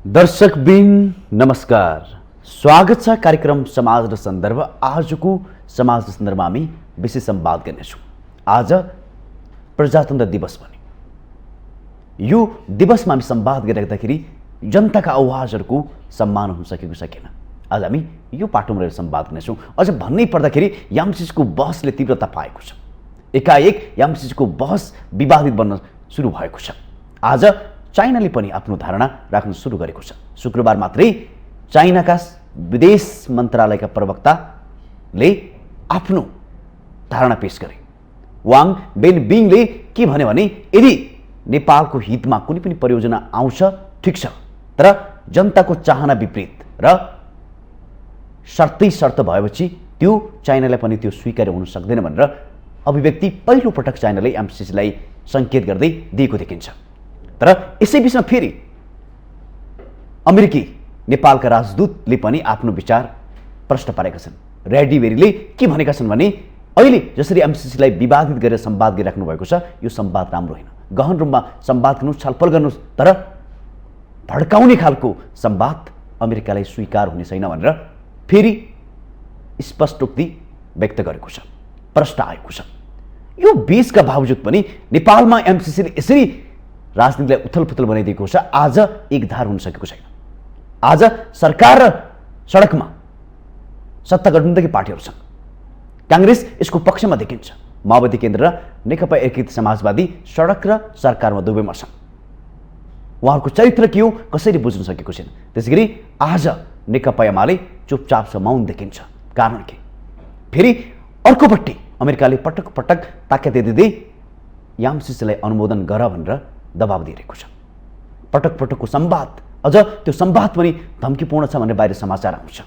दर्शकबिन नमस्कार, स्वागत छ कार्यक्रम समाज र सन्दर्भ। आजको समाज र सन्दर्भमा हामी विशेष संवाद गर्नेछौँ। आज प्रजातन्त्र दिवस पनि यो दिवसमा हामी संवाद गरिराख्दाखेरि जनताका आवाजहरूको सम्मान हुन सकेको सकेन। आज हामी यो पाटोमा रहेर संवाद गर्नेछौँ। अझ भन्नै पर्दाखेरि यामसिसको बहसले तीव्रता पाएको छ। एकाएक यामसिसको बहस विवादित बन्न सुरु भएको छ। आज चाइनाले पनि आफ्नो धारणा राख्न सुरु गरेको छ। शुक्रबार मात्रै चाइनाका विदेश मन्त्रालयका प्रवक्ताले आफ्नो धारणा पेश गरे। वाङ बेनबिङले के भने यदि नेपालको हितमा कुनै पनि परियोजना आउँछ ठिक छ, तर जनताको चाहना विपरीत र शर्त भएपछि त्यो चाइनालाई पनि त्यो स्वीकार्य हुन सक्दैन भनेर अभिव्यक्ति पहिलो पटक चाइनाले एमसिसीलाई सङ्केत गर्दै दिएको देखिन्छ। तर यसै बिचमा फेरि अमेरिकी नेपालका राजदूतले पनि आफ्नो विचार प्रश्न पारेका छन्। ऱ्याडीबेरीले के भनेका छन् भने अहिले जसरी एमसिसीलाई विवादित गरेर संवाद गरिराख्नु भएको छ, यो संवाद राम्रो होइन। गहन रूपमा संवाद गर्नुहोस्, छलफल गर्नुहोस्, तर भड्काउने खालको संवाद अमेरिकालाई स्वीकार हुने छैन भनेर फेरि स्पष्टोक्ति व्यक्त गरेको छ, प्रश्न आएको छ। यो बीचका बावजुद पनि नेपालमा एमसिसीले यसरी राजनीतिलाई उथलपुथल बनाइदिएको छ। आज एक धार हुन सकेको छैन। आज सरकार र सडकमा सत्ता गठबन्धनका पार्टीहरू छन्। काङ्ग्रेस यसको पक्षमा देखिन्छ। माओवादी केन्द्र र नेकपा एकीकृत समाजवादी सडक र सरकारमा दुवैमा छन्। उहाँहरूको चरित्र के हो कसैले बुझ्न सकेको छैन। त्यसैगरी आज नेकपा एमाले चुपचाप छ, मौन देखिन्छ। कारण के? फेरि अर्कोपट्टि अमेरिकाले पटक पटक ताकत दिँदै यामसिसीलाई अनुमोदन गर भनेर दबाब दिइरहेको छ। पटक पटकको संवाद, अझ त्यो संवाद पनि धम्कीपूर्ण छ भनेर बाहिर समाचार आउँछ।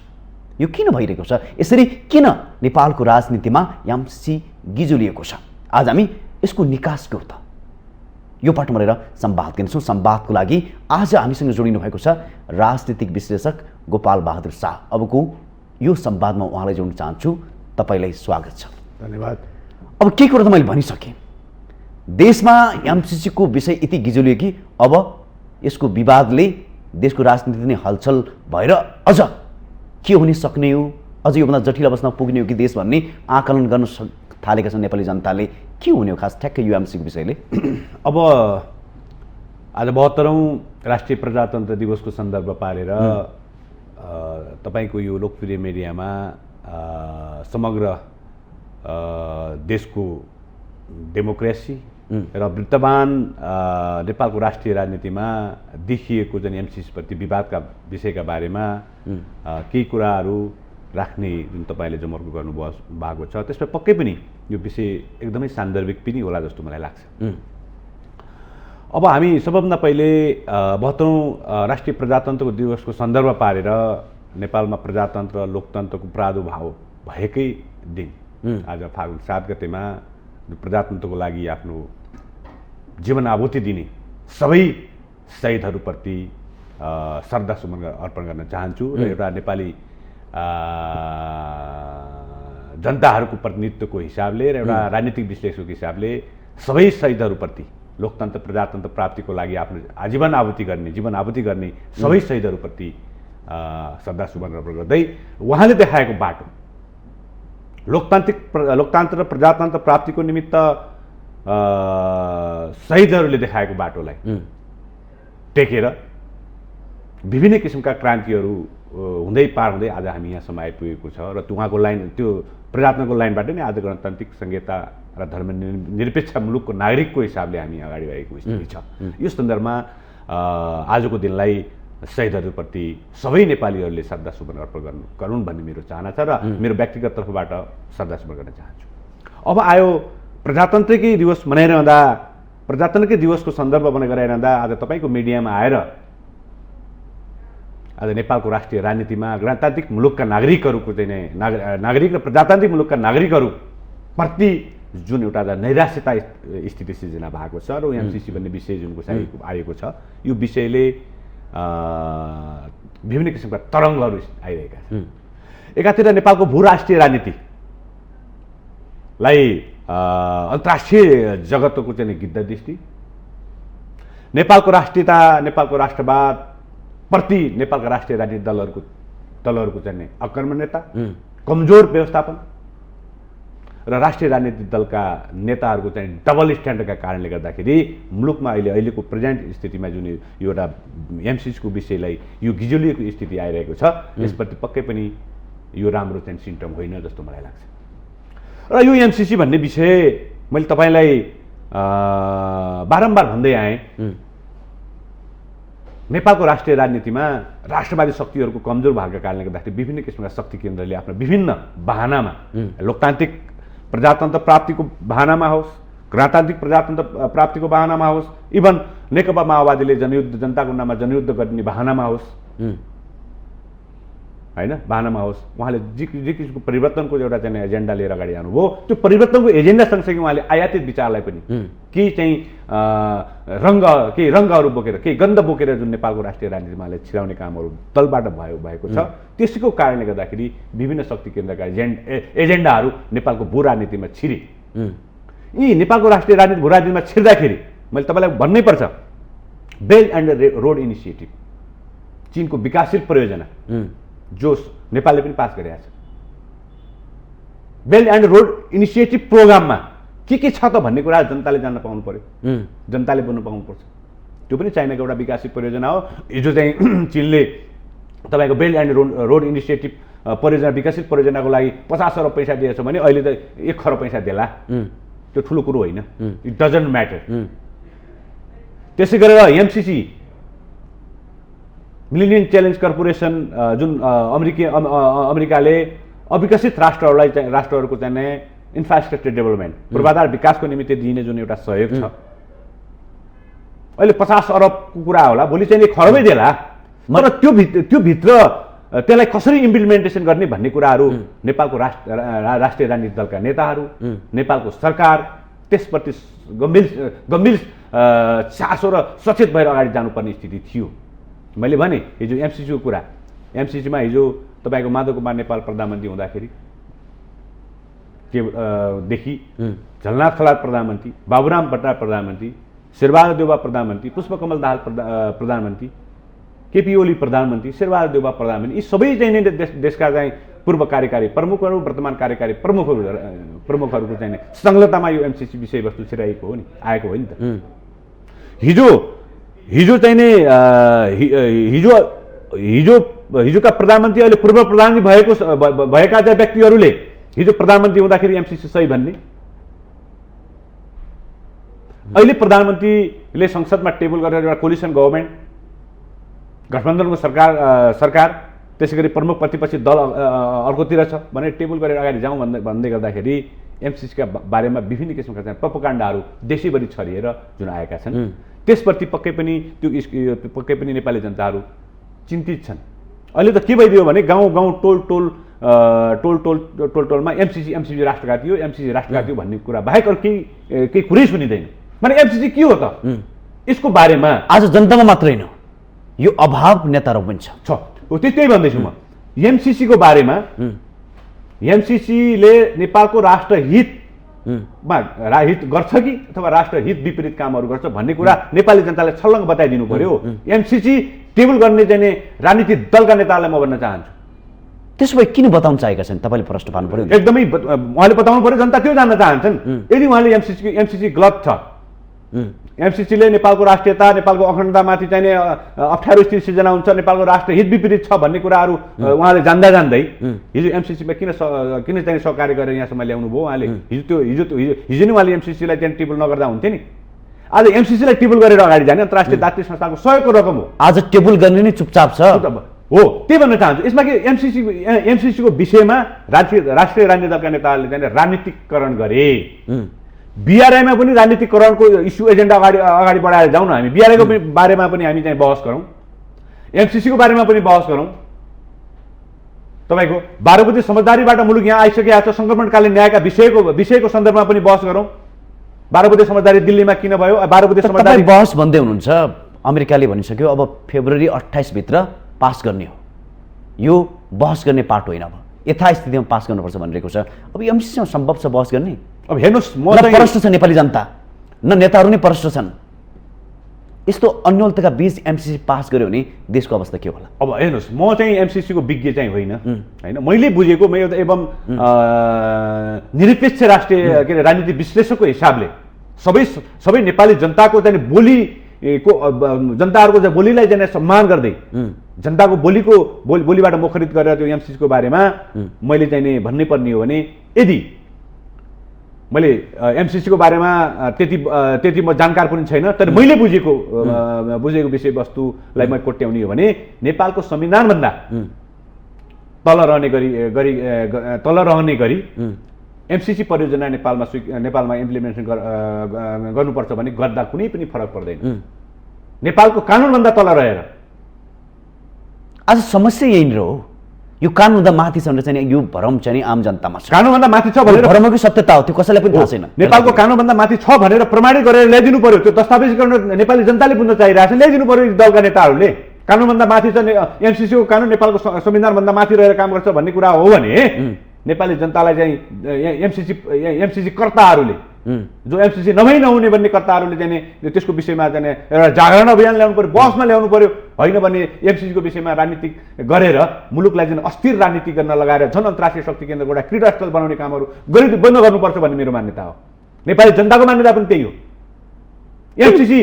यो किन भइरहेको छ? यसरी किन नेपालको राजनीतिमा यामसिसी गिजुलिएको छ? आज हामी यसको निकास के हो त यो पाटोमा रहेर संवाद गर्छौँ। संवादको लागि आज हामीसँग जोडिनु भएको छ राजनीतिक विश्लेषक गोपाल बहादुर शाह। अबको यो संवादमा उहाँलाई जोड्न चाहन्छु। तपाईँलाई स्वागत छ। धन्यवाद। अब के कुरा त मैले भनिसकेँ। देशमा एमसिसीको विषय यति गिजुलियो कि अब यसको विवादले देशको राजनीति नै हलचल भएर अझ के हुन सक्ने हो, अझ योभन्दा जटिल अवस्थामा पुग्ने हो कि देश भन्ने आकलन गर्न थालेका छन् नेपाली जनताले। के हुने हो खास ठ्याक्कै यो एमसिसीको विषयले? अब आज 72औं राष्ट्रिय प्रजातन्त्र दिवसको सन्दर्भ पारेर तपाईँको यो लोकप्रिय मिडियामा समग्र देशको डेमोक्रेसी र वर्तमान नेपालको राष्ट्रिय राजनीतिमा देखिएको जुन एमसिसीप्रति विवादका विषयका बारेमा केही कुराहरू राख्ने जुन तपाईँले जमर्को गर्नुभयो भएको छ, त्यसमा पक्कै पनि यो विषय एकदमै सान्दर्भिक पनि होला जस्तो मलाई लाग्छ। अब हामी सबभन्दा पहिले 72औं राष्ट्रिय प्रजातन्त्रको दिवसको सन्दर्भ पारेर नेपालमा प्रजातन्त्र लोकतन्त्रको प्रादुर्भाव भएकै दिन आज फागुन 7 गतेमा प्रजातन्त्रको लागि आफ्नो जीवन आहुति दिने सबै शहीदहरूप्रति श्रद्धासुमन अर्पण गर्न चाहन्छु र एउटा नेपाली जनताहरूको प्रतिनिधित्वको हिसाबले र एउटा राजनीतिक विश्लेषकको हिसाबले सबै शहीदहरूप्रति लोकतन्त्र प्रजातन्त्र प्राप्तिको लागि आफ्नो जीवन आहुति गर्ने सबै शहीदहरूप्रति श्रद्धासुमन अर्पण गर्दै उहाँले देखाएको बाटो लोकतन्त्र र प्रजातन्त्र प्राप्तिको निमित्त शहीदहरूले देखाएको बाटोलाई टेकेर विभिन्न किसिमका क्रान्तिहरू हुँदै पार हुँदै आज हामी यहाँसम्म आइपुगेको छ र उहाँको लाइन, त्यो प्रजातन्त्रको लाइनबाट नै आज गणतान्त्रिक संहिता र धर्मनिरपेक्ष मुलुकको नागरिकको हिसाबले हामी अगाडि बढेको स्थिति छ। यो सन्दर्भमा आजको दिनलाई शहीदहरूप्रति सबै नेपालीहरूले श्रद्धासुमन अर्पण गरून् भन्ने मेरो चाहना छ र मेरो व्यक्तिगत तर्फबाट श्रद्धासुमन गर्न चाहन्छु। अब आयो प्रजातन्त्रकै दिवस मनाइरहँदा, प्रजातन्त्रकै दिवसको सन्दर्भ गराइरहँदा आज तपाईँको मिडियामा आएर आज नेपालको राष्ट्रिय राजनीतिमा गणतान्त्रिक मुलुकका नागरिकहरूको चाहिँ नागरिक र प्रजातान्त्रिक मुलुकका नागरिकहरूप्रति जुन एउटा नैराश्यता स्थिति सिर्जना भएको छ र एमसिसी भन्ने विषय जुनको आएको छ, यो विषयले विभिन्न किसिमका तरङ्गहरू आइरहेका छन्। एकातिर नेपालको भूराष्ट्रिय राजनीतिलाई अन्तर्राष्ट्रिय जगतको चाहिँ गिद्ध दृष्टि, नेपालको राष्ट्रियता, नेपालको राष्ट्रवाद प्रति नेपालका राष्ट्रिय राजनीतिक दलहरूको चाहिँ आक्रमण्यता, कमजोर व्यवस्थापन र राष्ट्रिय राजनीतिक दलका नेताहरूको चाहिँ डबल स्ट्यान्डर्डका कारणले गर्दाखेरि मुलुकमा अहिलेको प्रेजेन्ट स्थितिमा जुन एउटा एमसिसीको विषयलाई यो गिजोलिएको स्थिति आइरहेको छ, यसप्रति पक्कै पनि यो राम्रो चाहिँ सिम्टम होइन जस्तो मलाई लाग्छ। र यो एमसिसी भन्ने विषय मैले तपाईँलाई बारम्बार भन्दै आएँ, नेपालको राष्ट्रिय राजनीतिमा राष्ट्रवादी शक्तिहरूको कमजोर भएका कारणले गर्दाखेरि विभिन्न किसिमका शक्ति केन्द्रले आफ्ना विभिन्न बहानामा, लोकतान्त्रिक प्रजातन्त्र प्राप्तिको बहानामा होस्, गणतान्त्रिक प्रजातन्त्र प्राप्तिको बहानामा होस्, इभन नेकपा माओवादीले जनताको नाममा जनयुद्ध गर्ने बहानामा होस्, होइन बहानामा होस्, उहाँले जे किसिमको परिवर्तनको एउटा चाहिँ एजेन्डा लिएर अगाडि आउनुभयो। त्यो परिवर्तनको एजेन्डा सँगसँगै उहाँले आयातित विचारलाई पनि केही चाहिँ केही रङ्गहरू बोकेर, केही गन्ध बोकेर जुन नेपालको राष्ट्रिय राजनीतिमा छिराउने कामहरू दलबाट भएको छ, त्यसैको कारणले गर्दाखेरि विभिन्न शक्ति केन्द्रका एजेन्डाहरू नेपालको भू राजनीतिमा छिरे। यी नेपालको राष्ट्रिय राजनीति भू राजनीतिमा छिर्दाखेरि मैले तपाईँलाई भन्नै पर्छ, बेल्ट एन्ड रोड इनिसिएटिभ, चीनको विकासशील परियोजना जो नेपालले पनि पास गरेको छ, बेल्ट एन्ड रोड इनिसिएटिभ प्रोग्राममा के छ त भन्ने कुरा जनताले जान्न पाउनु पर्यो, जनताले बोल्नु पाउनुपर्छ। त्यो पनि चाइनाको एउटा विकासशील परियोजना हो। हिजो चाहिँ चीनले तपाईँको बेल्ट एन्ड रोड इनिसिएटिभ परियोजना, विकासशील परियोजनाको लागि 50 अरब पैसा दिएछ भने अहिले त 1 खरब पैसा देला, त्यो ठुलो कुरो होइन, इट डजन्ट म्याटर। त्यसै गरेर एमसिसी, मिलेनियम च्यालेन्ज कर्पोरेसन, जुन अमेरिकाले अविकसित राष्ट्रहरूको चाहिँ इन्फ्रास्ट्रक्चर डेभलपमेन्ट, पूर्वाधार विकासको निमित्त दिइने जुन एउटा सहयोग छ, अहिले 50 अरबको कुरा होला, भोलि चाहिँ 1 खरबै देला। तर त्यो भित्र त्यसलाई कसरी इम्प्लिमेन्टेसन गर्ने भन्ने कुराहरू नेपालको राष्ट्रिय राजनीतिक दलका नेताहरू, नेपालको सरकार त्यसप्रति गम्भीर चासो र सचेत भएर अगाडि जानुपर्ने स्थिति थियो। मैले भने हिजो एमसिसीको कुरा, एमसिसीमा हिजो तपाईँको माधव कुमार नेपाल प्रधानमन्त्री हुँदाखेरि देखि झलनाथ खनाल प्रधानमन्त्री, बाबुराम भट्टराई प्रधानमन्त्री, शेरबहादुर देउवा प्रधानमन्त्री, पुष्पकमल दाहाल प्रधानमन्त्री, केपी ओली प्रधानमन्त्री, शेरबहादुर देउवा प्रधानमन्त्री, यी सबै चाहिँ देशका चाहिँ पूर्व कार्यकारी प्रमुखहरू, वर्तमान कार्यकारी प्रमुखहरूको चाहिँ संलग्नतामा यो एमसिसी विषयवस्तु छिराएको हो नि, आएको हो नि त। हिजो चाहिँ नि हिजोका प्रधानमन्त्री, अहिले पूर्व प्रधानमन्त्री भएका चाहिँ व्यक्तिहरूले हिजो प्रधानमन्त्री हुँदाखेरि एमसिसी सही भन्ने, अहिले प्रधानमन्त्रीले संसदमा टेबल गरेर एउटा कोलिसन गभर्मेन्ट, गठबन्धनको सरकार त्यसै गरी प्रमुख प्रतिपक्षी दल अर्कोतिर छ भनेर टेबल गरेर अगाडि जाउँ भन्दै गर्दाखेरि एमसिसीका बारेमा विभिन्न किसिमका चाहिँ प्रोपोगन्डाहरू देशैभरि छरिएर जुन आएका छन्, त्यसप्रति पक्कै पनि नेपाली जनताहरू चिन्तित छन्। अहिले त के भइदियो भने गाउँ टोलमा एमसिसी राष्ट्रघाती हो, एमसिसी राष्ट्रघाती हो भन्ने कुरा बाहेक अरू केही कुरै सुनिँदैन। माने एमसिसी के हो त, यसको बारेमा आज जनतामा मात्र होइन, यो अभाव नेताहरू पनि छ। त्यही भन्दैछु म। एमसिसीको बारेमा एमसिसीले नेपालको राष्ट्रहितमा हित गर्छ कि अथवा राष्ट्रहित विपरीत कामहरू गर्छ भन्ने कुरा नेपाली जनताले छल्लङ्ग बताइदिनु पर्यो। एमसिसी टेबल गर्ने चाहिँ राजनीतिक दलका नेताहरूलाई म भन्न चाहन्छु। त्यसो भए किन बताउन चाहेका छन् तपाईँले प्रश्न पार्नु पर्यो। एकदमै उहाँले बताउनु पर्यो, जनता त्यो जान्न चाहन्छन्। यदि उहाँले एमसिसी गलत छ, एमसिसीले नेपालको राष्ट्रियता, नेपालको अखण्डतामाथि चाहिँ अप्ठ्यारो स्थिति सिर्जना हुन्छ, नेपालको राष्ट्रहित विपरीत छ भन्ने कुराहरू उहाँले जान्दै हिजो एमसिसीमा किन चाहिँ सहकार्य गरेर यहाँसम्म ल्याउनु भयो उहाँले। हिजो नै उहाँले एमसिसीलाई चाहिँ टेबल नगर्दा हुन्थ्यो नि। आज एमसिसीलाई टेबल गरेर अगाडि जाने अन्तर्राष्ट्रिय दातृ संस्थाको सहयोगको रकम हो। आज टेबल गर्ने नै चुपचाप छ हो, त्यही भन्न चाहन्छु। यसमा कि एमसिसीको विषयमा राष्ट्रिय राजनीतिक दलका नेताहरूले चाहिँ राजनीतिकरण गरे। बिआरआईमा पनि राजनीतिकरणको इस्यु एजेन्डा अगाडि बढाएर जाउँ न हामी। बिआरआईको बारेमा पनि हामी चाहिँ बहस गरौँ, एमसिसीको बारेमा पनि बहस गरौँ। तपाईँको 12 बुद्धे समझदारीबाट मुलुक यहाँ आइसकेका छ, सङ्क्रमणकालीन न्यायका विषयको सन्दर्भमा पनि बहस गरौँ। 12 बुद्धे समझदारी दिल्लीमा किन भयो, 12 बुद्धे समझदारी बहस भन्दै हुनुहुन्छ। अमेरिकाले भनिसक्यो अब फेब्रुअरी 28 भित्र पास गर्ने हो, यो बहस गर्ने पार्ट होइन, अब यथास्थितिमा पास गर्नुपर्छ भनिरहेको छ। अब एमसिसीमा सम्भव छ बहस गर्ने? अब हेर्नुहोस्, म प्रश्न छ नेपाली जनता, न नेताहरू नै प्रश्न छन्। यस्तो अन्योलताका बीच एमसिसी पास गर्यो भने देशको अवस्था के होला? अब हेर्नुहोस्, म चाहिँ एमसिसीको विज्ञ चाहिँ होइन होइन, मैले बुझेको म एउटा एवं निरपेक्ष राष्ट्रिय के अरे राजनीति विश्लेषकको हिसाबले सबै नेपाली जनताको चाहिँ बोलीको जनताहरूको चाहिँ बोलीलाई चाहिँ सम्मान गर्दै जनताको बोलीबाट मुखरित गरेर त्यो एमसिसीको बारेमा मैले चाहिँ नि भन्नै पर्ने हो भने, यदि मैले एमसिसीको बारेमा त्यति म जानकार पनि छैन, तर मैले बुझेको विषयवस्तुलाई म कोट्याउने हो भने नेपालको संविधानभन्दा तल रहने गरी एमसिसी परियोजना नेपालमा इम्प्लिमेन्टेसन गर्नुपर्छ भने गर्दा कुनै पनि फरक पर्दैन। नेपालको कानुनभन्दा तल रहेर आज समस्या यहीँनिर हो। यो कानुनभन्दा माथि छ भने चाहिँ यो भरम चाहिँ आम जनतामा छ। कानुनभन्दा माथि छ भनेर भरमकै सत्यता हो, त्यो कसैलाई पनि थाहा छैन। नेपालको कानुनभन्दा माथि छ भनेर प्रमाणित गरेर ल्याइदिनु पर्यो, त्यो दस्तावेजीकरण नेपाली जनताले बुझ्न चाहिरहेको छ, ल्याइदिनु पर्यो दलका नेताहरूले। कानुनभन्दा माथि छ एमसिसीको कानुन नेपालको संविधानभन्दा माथि रहेर काम गर्छ भन्ने कुरा हो भने नेपाली जनतालाई चाहिँ एमसिसी कर्ताहरूले, जो एमसिसी नहुने भन्ने कर्ताहरूले चाहिँ त्यसको विषयमा चाहिँ एउटा जागरण अभियान ल्याउनु पर्यो, बहसमा ल्याउनु पर्यो। होइन भने एमसिसीको विषयमा राजनीति गरेर मुलुकलाई चाहिँ अस्थिर राजनीति गर्न लगाएर झन् अन्तर्राष्ट्रिय शक्ति केन्द्रको एउटा क्रीडास्थल बनाउने कामहरू बन्द गर्नुपर्छ भन्ने मेरो मान्यता हो। नेपाली जनताको मान्यता पनि त्यही हो। एमसिसी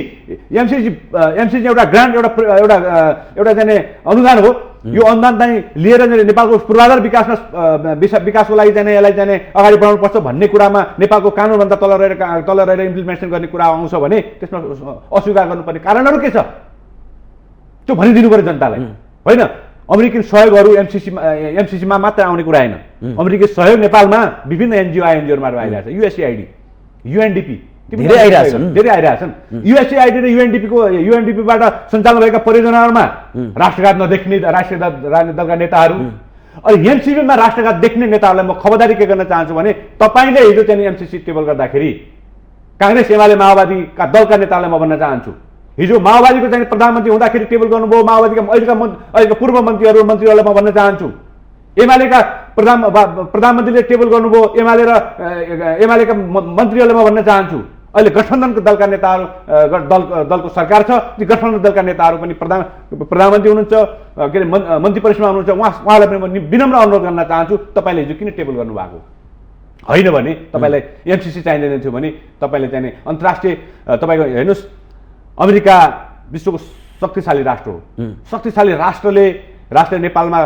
एउटा ग्रान्ट एउटा चाहिँ अनुदान हो। यो अनुदान चाहिँ लिएर नेपालको पूर्वाधार विकासको लागि चाहिँ यसलाई चाहिँ अगाडि बढाउनुपर्छ भन्ने कुरामा नेपालको कानुनभन्दा तल रहेर इम्प्लिमेन्टेसन गर्ने कुरा आउँछ भने त्यसमा अस्वीकार गर्नुपर्ने कारणहरू के छ त्यो भनिदिनु पर्यो जनतालाई। होइन, अमेरिकन सहयोगहरू एमसिसीमा मात्र आउने कुरा होइन। अमेरिकी सहयोग नेपालमा विभिन्न एनजिओ आइएनजिओहरूबाट आइरहेको छ। युएसएआइडी, युएनडिपी धेरै आइरहेछन्। युएसएआइडी र युएनडिपीबाट सञ्चालन भएका परियोजनाहरूमा राष्ट्रघात नदेख्ने राष्ट्रिय राजनीतिक दलका नेताहरू, अनि एमसिसीमा राष्ट्रघात देख्ने नेताहरूलाई म खबरदारी के गर्न चाहन्छु भने, तपाईँले हिजो चाहिँ एमसिसी टेबल गर्दाखेरि काङ्ग्रेस एमाले माओवादीका दलका नेताहरूलाई म भन्न चाहन्छु, हिजो माओवादीको चाहिँ प्रधानमन्त्री हुँदाखेरि टेबल गर्नुभयो, माओवादीका अहिलेका पूर्व मन्त्रीहरूलाई म भन्न चाहन्छु, एमालेका प्रधानमन्त्रीले टेबल गर्नुभयो, एमालेका मन्त्रीहरूलाई म भन्न चाहन्छु, अहिले गठबन्धनको दलका नेताहरू दलको सरकार छ, ती गठबन्धन दलका नेताहरू पनि प्रधानमन्त्री हुनुहुन्छ, के अरे मन्त्री परिषदमा हुनुहुन्छ, उहाँलाई पनि म विनम्र अनुरोध गर्न चाहन्छु, तपाईँले हिजो किन टेबल गर्नुभएको? होइन भने तपाईँलाई एमसिसी चाहिँदैन थियो भने तपाईँले चाहिँ अन्तर्राष्ट्रिय तपाईँको हेर्नुहोस्, अमेरिका विश्वको शक्तिशाली राष्ट्र हो। शक्तिशाली राष्ट्रले नेपालमा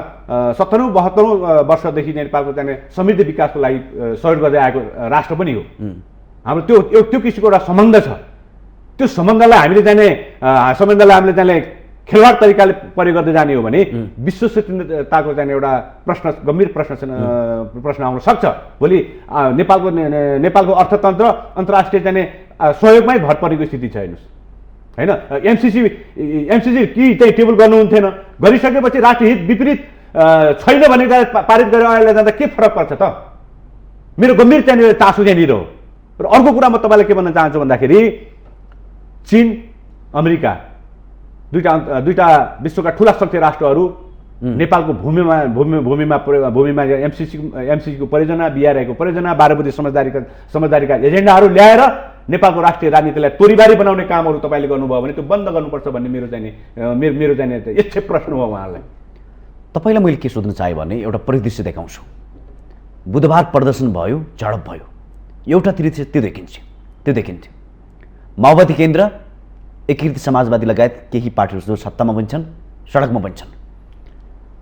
70-72 वर्षदेखि नेपालको चाहिँ समृद्ध विकासको लागि सहयोग गर्दै आएको राष्ट्र पनि हो। हाम्रो त्यो किसिमको एउटा सम्बन्ध छ। त्यो सम्बन्धलाई हामीले चाहिँ खेलवाड तरिकाले प्रयोग गर्दै जाने हो भने विश्वसनीयताको चाहिँ एउटा गम्भीर प्रश्न आउन सक्छ। भोलि नेपालको अर्थतन्त्र अन्तर्राष्ट्रिय चाहिँ सहयोगमै भर परेको स्थिति छ। हेर्नुहोस्, होइन, एमसिसी कि चाहिँ टेबल गर्नुहुन्थेन, गरिसकेपछि राष्ट्रिय हित विपरीत छैन भने पारित गरेर अगाडि जाँदा के फरक पर्छ त? मेरो गम्भीर चाहिँ चासो यहाँनिर हो। र अर्को कुरा म तपाईँलाई के भन्न चाहन्छु भन्दाखेरि, चीन अमेरिका दुईटा विश्वका ठुला शक्ति राष्ट्रहरू नेपालको भूमिमा एमसिसीको परियोजना, बिआरआईको परियोजना, 12 बुँदे समझदारीका एजेन्डाहरू ल्याएर नेपालको राष्ट्रिय राजनीतिलाई तोरीबारी बनाउने कामहरू तपाईँले गर्नुभयो भने त्यो बन्द गर्नुपर्छ भन्ने मेरो चाहिँ यच्छे प्रश्न हो उहाँलाई। तपाईँलाई मैले के सोध्न चाहेँ भने एउटा परिदृश्य देखाउँछु। बुधबार प्रदर्शन भयो, झडप भयो, एउटातिर त्यो देखिन्थ्यो माओवादी केन्द्र, एकीकृत समाजवादी लगायत केही पार्टीहरू जो सत्तामा पनि छन्, सडकमा पनि छन्।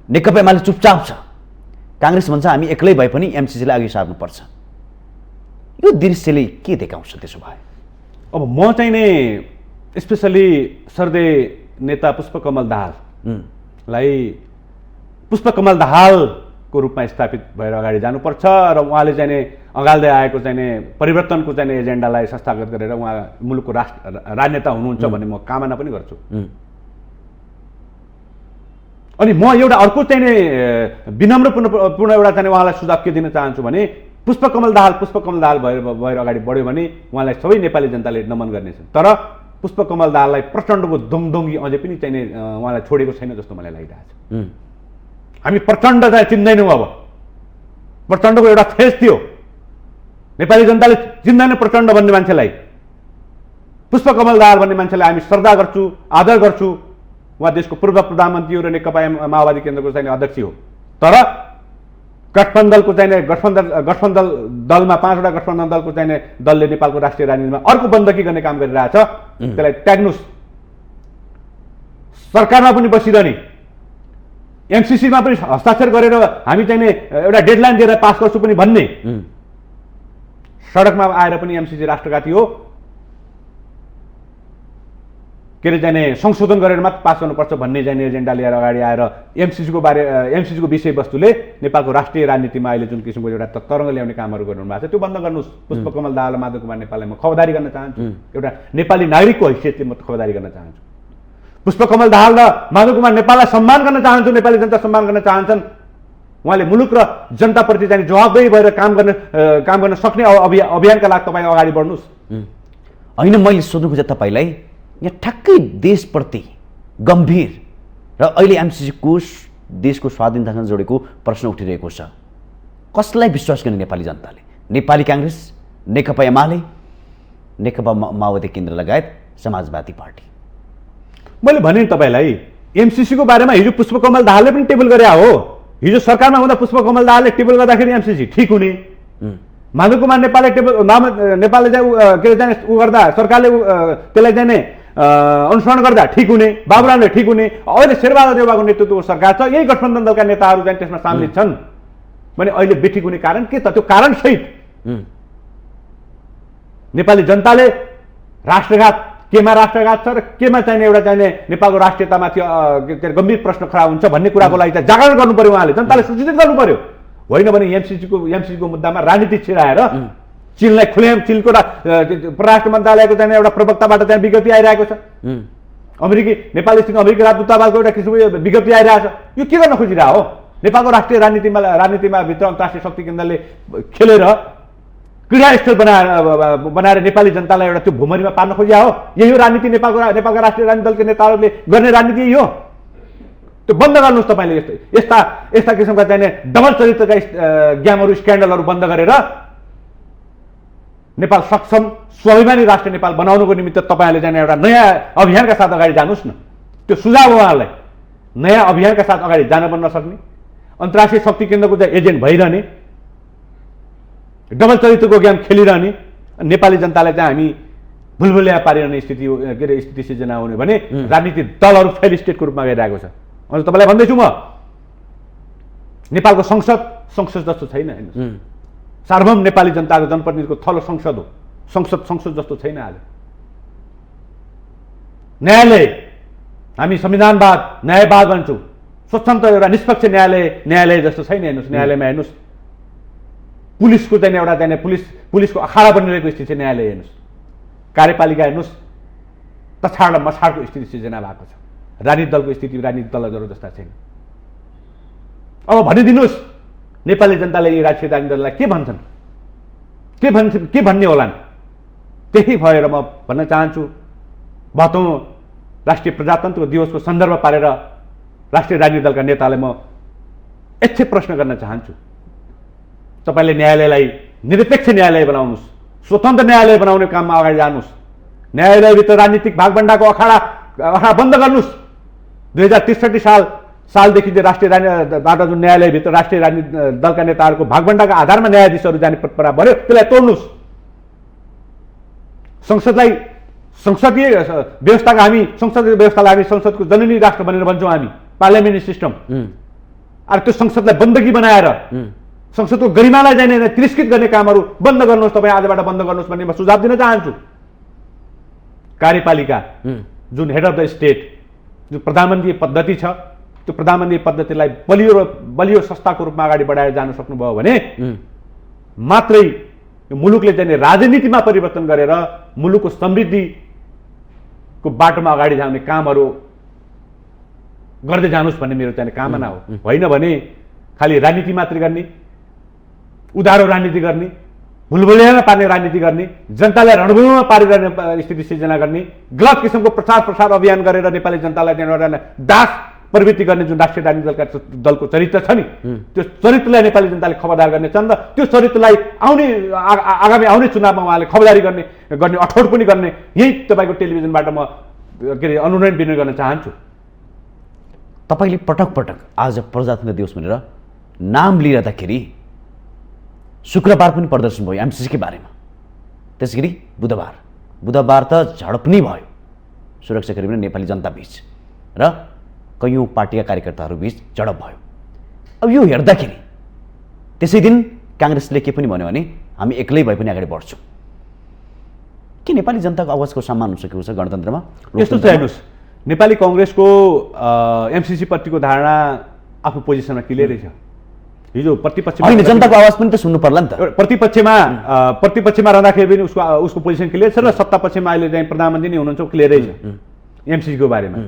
नेकपा एमाले चुपचाप छ। काङ्ग्रेस भन्छ हामी एक्लै भए पनि एमसिसीलाई अघि सार्नुपर्छ। यो दृश्यले के देखाउँछ त्यसो भए? अब म चाहिँ नै स्पेसली सर्दे नेता पुष्पकमल दाहाललाई पुष्पकमल दाहालको रूपमा स्थापित भएर अगाडि जानुपर्छ र उहाँले चाहिँ अगाल्दै आएको चाहिँ परिवर्तनको चाहिँ एजेन्डालाई संस्थागत गरेर उहाँ मुलुकको राजनेता हुनुहुन्छ भन्ने म कामना पनि गर्छु। अनि म एउटा अर्को चाहिँ विनम्रपूर्ण एउटा चाहिँ उहाँलाई सुझाव के दिन चाहन्छु भने, पुष्पकमल दाहाल भएर अगाडि बढ्यो भने उहाँलाई सबै नेपाली जनताले नमन गर्नेछ। तर पुष्पकमल दाहाललाई प्रचण्डको दोङदोङ्गी अझै पनि चाहिँ उहाँलाई छोडेको छैन जस्तो मलाई लागिरहेको छ। हामी प्रचण्ड चाहिँ चिन्दैनौँ। अब प्रचण्डको एउटा फेज थियो, नेपाली जनताले चिन्दैन प्रचण्ड भन्ने मान्छेलाई। पुष्पकमल दाहाल भन्ने मान्छेलाई हामी श्रद्धा गर्छु, आदर गर्छु। उहाँ देशको पूर्व प्रधानमन्त्री हो र नेकपा माओवादी केन्द्रको चाहिँ अध्यक्ष हो। तर गठबन्धनको चाहिँ गठबन्धन दलमा 5वटा गठबन्धन दलको चाहिँ दलले नेपालको राष्ट्रिय राजनीतिमा अर्को बन्दकी गर्ने काम गरिरहेछ। त्यसलाई त्याग्नुस्। सरकारमा पनि बसिरहने, एमसीसीमा पनि हस्ताक्षर गरेर हामी चाहिँ एउटा डेडलाइन दिएर पास गर्छु पनि भन्ने, सडकमा आएर पनि एमसीसी राष्ट्रघाती हो, के अरे जाने संशोधन गरेर मात्र पास गर्नुपर्छ भन्ने जाने एजेन्डा लिएर अगाडि आएर एमसीसीको विषयवस्तुले नेपालको राष्ट्रिय राजनीतिमा अहिले जुन किसिमको एउटा तरङ्ग ल्याउने कामहरू गर्नु भएको छ त्यो बन्द गर्नुहोस्। पुष्पकमल दाहाल माधव कुमार नेपाललाई म खबरदारी गर्न चाहन्छु, एउटा नेपाली नागरिकको हैसियतले म खबरदारी गर्न चाहन्छु। पुष्पकमल दाहाल र माधव कुमार नेपाललाई सम्मान गर्न चाहन्छु, नेपाली जनता सम्मान गर्न चाहन्छन्। उहाँले मुलुक र जनताप्रति चाहिँ जवाबदेही भएर काम गर्न सक्ने अभियानका लागि तपाईँ अगाडि बढ्नुहोस्। होइन, मैले सोध्नु खोजेँ तपाईँलाई यहाँ ठ्याक्कै देशप्रति गम्भीर र अहिले एमसीसीको देशको स्वाधीनतासँग जोडेको प्रश्न उठिरहेको छ। कसलाई विश्वास गर्ने नेपाली जनताले? नेपाली काङ्ग्रेस, नेकपा एमाले, नेकपा माओवादी केन्द्र लगायत समाजवादी पार्टी? मैले भने तपाईँलाई एमसीसीको बारेमा हिजो पुष्पकमल दाहालले पनि टेबल गरे हो। हिजो सरकारमा हुँदा पुष्पकमल दाहालले टेबल गर्दाखेरि एमसीसी ठिक हुने, माधव कुमार नेपालले नेपालले चाहिँ के अरे जाने उ गर्दा सरकारले त्यसलाई जाने अनुसरण गर्दा ठिक हुने, बाबुरामले ठिक हुने। अहिले शेरबहादुर देउवाको नेतृत्वको सरकार छ, यही गठबन्धन दलका नेताहरू चाहिँ त्यसमा सामेल छन् भने अहिले बेठिक हुने कारण के त? त्यो कारण सहित नेपाली जनताले राष्ट्रघात, केमा राष्ट्रघात छ र केमा चाहिने एउटा चाहिने नेपालको राष्ट्रियतामाथि गम्भीर प्रश्न खडा हुन्छ भन्ने कुराको लागि चाहिँ जागरण गर्नु पर्यो। उहाँले जनताले सूचित गर्नु पर्यो। होइन भने एमसीसीको मुद्दामा राजनीति छिराएर चीनलाई खुलेम, चीनको परराष्ट्र मन्त्रालयको चाहिँ एउटा प्रवक्ताबाट चाहिँ विज्ञप्ति आइरहेको छ, नेपाली अमेरिकी राजदूतावासको एउटा किसिमको विज्ञप्ति आइरहेको छ। यो के गर्न खोजिरहेको हो? नेपालको राष्ट्रिय राजनीतिमा भित्र अन्तर्राष्ट्रिय शक्ति केन्द्रले खेलेर क्रीडास्थल बनाएर नेपाली जनतालाई एउटा त्यो भुमरीमा पार्न खोजिया हो। यही हो राजनीति? नेपालका राष्ट्रिय राजनीति दलका नेताहरूले गर्ने राजनीति यही हो। त्यो बन्द गर्नुहोस् तपाईँले। यस्ता किसिमका चाहिने डबल चरित्रका ग्यामहरू, स्क्यान्डलहरू बन्द गरेर नेपाल सक्षम स्वाभिमानी राष्ट्र नेपाल बनाउनुको निमित्त तपाईँहरूले जाने एउटा नयाँ अभियानका साथ अगाडि जानुहोस् न। त्यो सुझाव उहाँहरूलाई नयाँ अभियानका साथ अगाडि जान पनि नसक्ने, अन्तर्राष्ट्रिय शक्ति केन्द्रको चाहिँ एजेन्ट भइरहने, डबल चरित्रको गेम खेलिरहने, नेपाली जनतालाई चाहिँ हामी भुलभुलिया पारिरहने स्थिति सिर्जना हुने भने राजनीतिक दलहरू फेल स्टेटको रूपमा गइरहेको छ। अनि तपाईँलाई भन्दैछु म, नेपालको संसद जस्तो छैन। हेर्नुहोस्, सार्वभौम नेपाली जनताको जनप्रतिनिधिको थलो संसद हो। संसद जस्तो छैन आज। न्यायालय, हामी संविधानवाद न्यायवाद भन्छौँ, स्वतन्त्र एउटा निष्पक्ष न्यायालय जस्तो छैन। हेर्नुहोस्, न्यायालयमा हेर्नुहोस्, पुलिसको चाहिँ एउटा चाहिँ पुलिसको अखाडा बनिरहेको स्थिति छ। न्यायालय हेर्नुहोस्, कार्यपालिका हेर्नुहोस्, तछाड र मछाडको स्थिति सिर्जना भएको छ। राजनीतिक दलको स्थिति राजनीतिक दलहरू जस्ता छैन। अब भनिदिनुहोस् नेपाली जनताले यी राष्ट्रिय राजनीतिक दललाई के भन्छन्, के भन्ने होलान्? त्यही भएर म भन्न चाहन्छु, 72औं राष्ट्रिय प्रजातन्त्र दिवसको सन्दर्भ पारेर राष्ट्रिय राजनीतिक दलका नेतालाई म यच्छे प्रश्न गर्न चाहन्छु। तपाईँले न्यायालयलाई निरपेक्ष न्यायालय बनाउनुहोस्, स्वतन्त्र न्यायालय बनाउने काममा अगाडि जानुहोस्। न्यायालयभित्र राजनीतिक भागभण्डाको अखाडा बन्द गर्नुहोस्। 2063 सालदेखि चाहिँ राष्ट्रिय राजनीतिबाट जुन न्यायालयभित्र राष्ट्रिय राजनीतिक दलका नेताहरूको भागभण्डाका आधारमा न्यायाधीशहरू जाने परम्परा बढ्यो, त्यसलाई तोड्नुहोस्। संसदीय व्यवस्थाका हामी संसदीय व्यवस्थालाई हामी संसदको जननी राष्ट्र भनेर भन्छौँ हामी, पार्लियामेन्ट्री सिस्टम। अरू त्यो संसदलाई बन्दगी बनाएर संसदको गरिमालाई जाने तिरस्कृत गर्ने कामहरू बन्द गर्नुहोस्। तपाईँ आजबाट बन्द गर्नुहोस् भन्ने म सुझाव दिन चाहन्छु। कार्यपालिका जुन हेड अफ द स्टेट, जो प्रधानमन्त्री पद्धति छ, त्यो प्रधानमन्त्री पद्धतिलाई बलियो संस्थाको रूपमा अगाडि बढाएर जान सक्नुभयो भने मात्रै मुलुकले चाहिँ राजनीतिमा परिवर्तन गरेर मुलुकको समृद्धिको बाटोमा अगाडि जाने कामहरू गर्दै जानुहोस् भन्ने मेरो चाहिँ कामना हो। होइन भने खालि राजनीति मात्रै गर्ने, उधारो राजनीति गर्ने, भुलभुलियामा पार्ने राजनीति गर्ने, जनतालाई रणभूमिमा पारिरहने स्थिति सिर्जना गर्ने, गलत किसिमको प्रचार अभियान गरेर नेपाली जनतालाई दास प्रवृत्ति गर्ने जुन राष्ट्रिय राजनीतिक दलको चरित्र छ नि त्यो चरित्रलाई नेपाली जनताले खबरदार गर्ने छन् र त्यो चरित्रलाई आगामी आउने चुनावमा उहाँले खबरदारी गर्ने अठोट पनि गर्ने यही तपाईँको टेलिभिजनबाट म के अरे अनुरोध विनय गर्न चाहन्छु। तपाईँले पटक पटक आज प्रजातन्त्र दिवस भनेर नाम लिइरहँदाखेरि शुक्रबार पनि प्रदर्शन भयो एमसिसीकै बारेमा, त्यस गरी बुधबार त झडप नै भयो सुरक्षाकर्मी र नेपाली जनता बीच र कैयौँ पार्टीका कार्यकर्ताहरू बीच झडप भयो। अब यो हेर्दाखेरि त्यसै दिन काङ्ग्रेसले के पनि भन्यो भने हामी एक्लै भए पनि अगाडि बढ्छौँ। के नेपाली जनताको आवाजको सम्मान हुन सकेको छ गणतन्त्रमा? यस्तो छ हेर्नुहोस्, नेपाली कङ्ग्रेसको एमसिसी प्रतिको धारणा आफ्नो पोजिसनमा क्लियरै छ। हिजो प्रतिपक्षमा होइन, जनताको आवाज पनि त सुन्नु पर्ला नि त। प्रतिपक्षमा रहँदाखेरि पनि उसको पोजिसन क्लियर छ र सत्तापक्षमा अहिले चाहिँ प्रधानमन्त्री नै हुनुहुन्छ क्लियरै छ एमसिसीको बारेमा।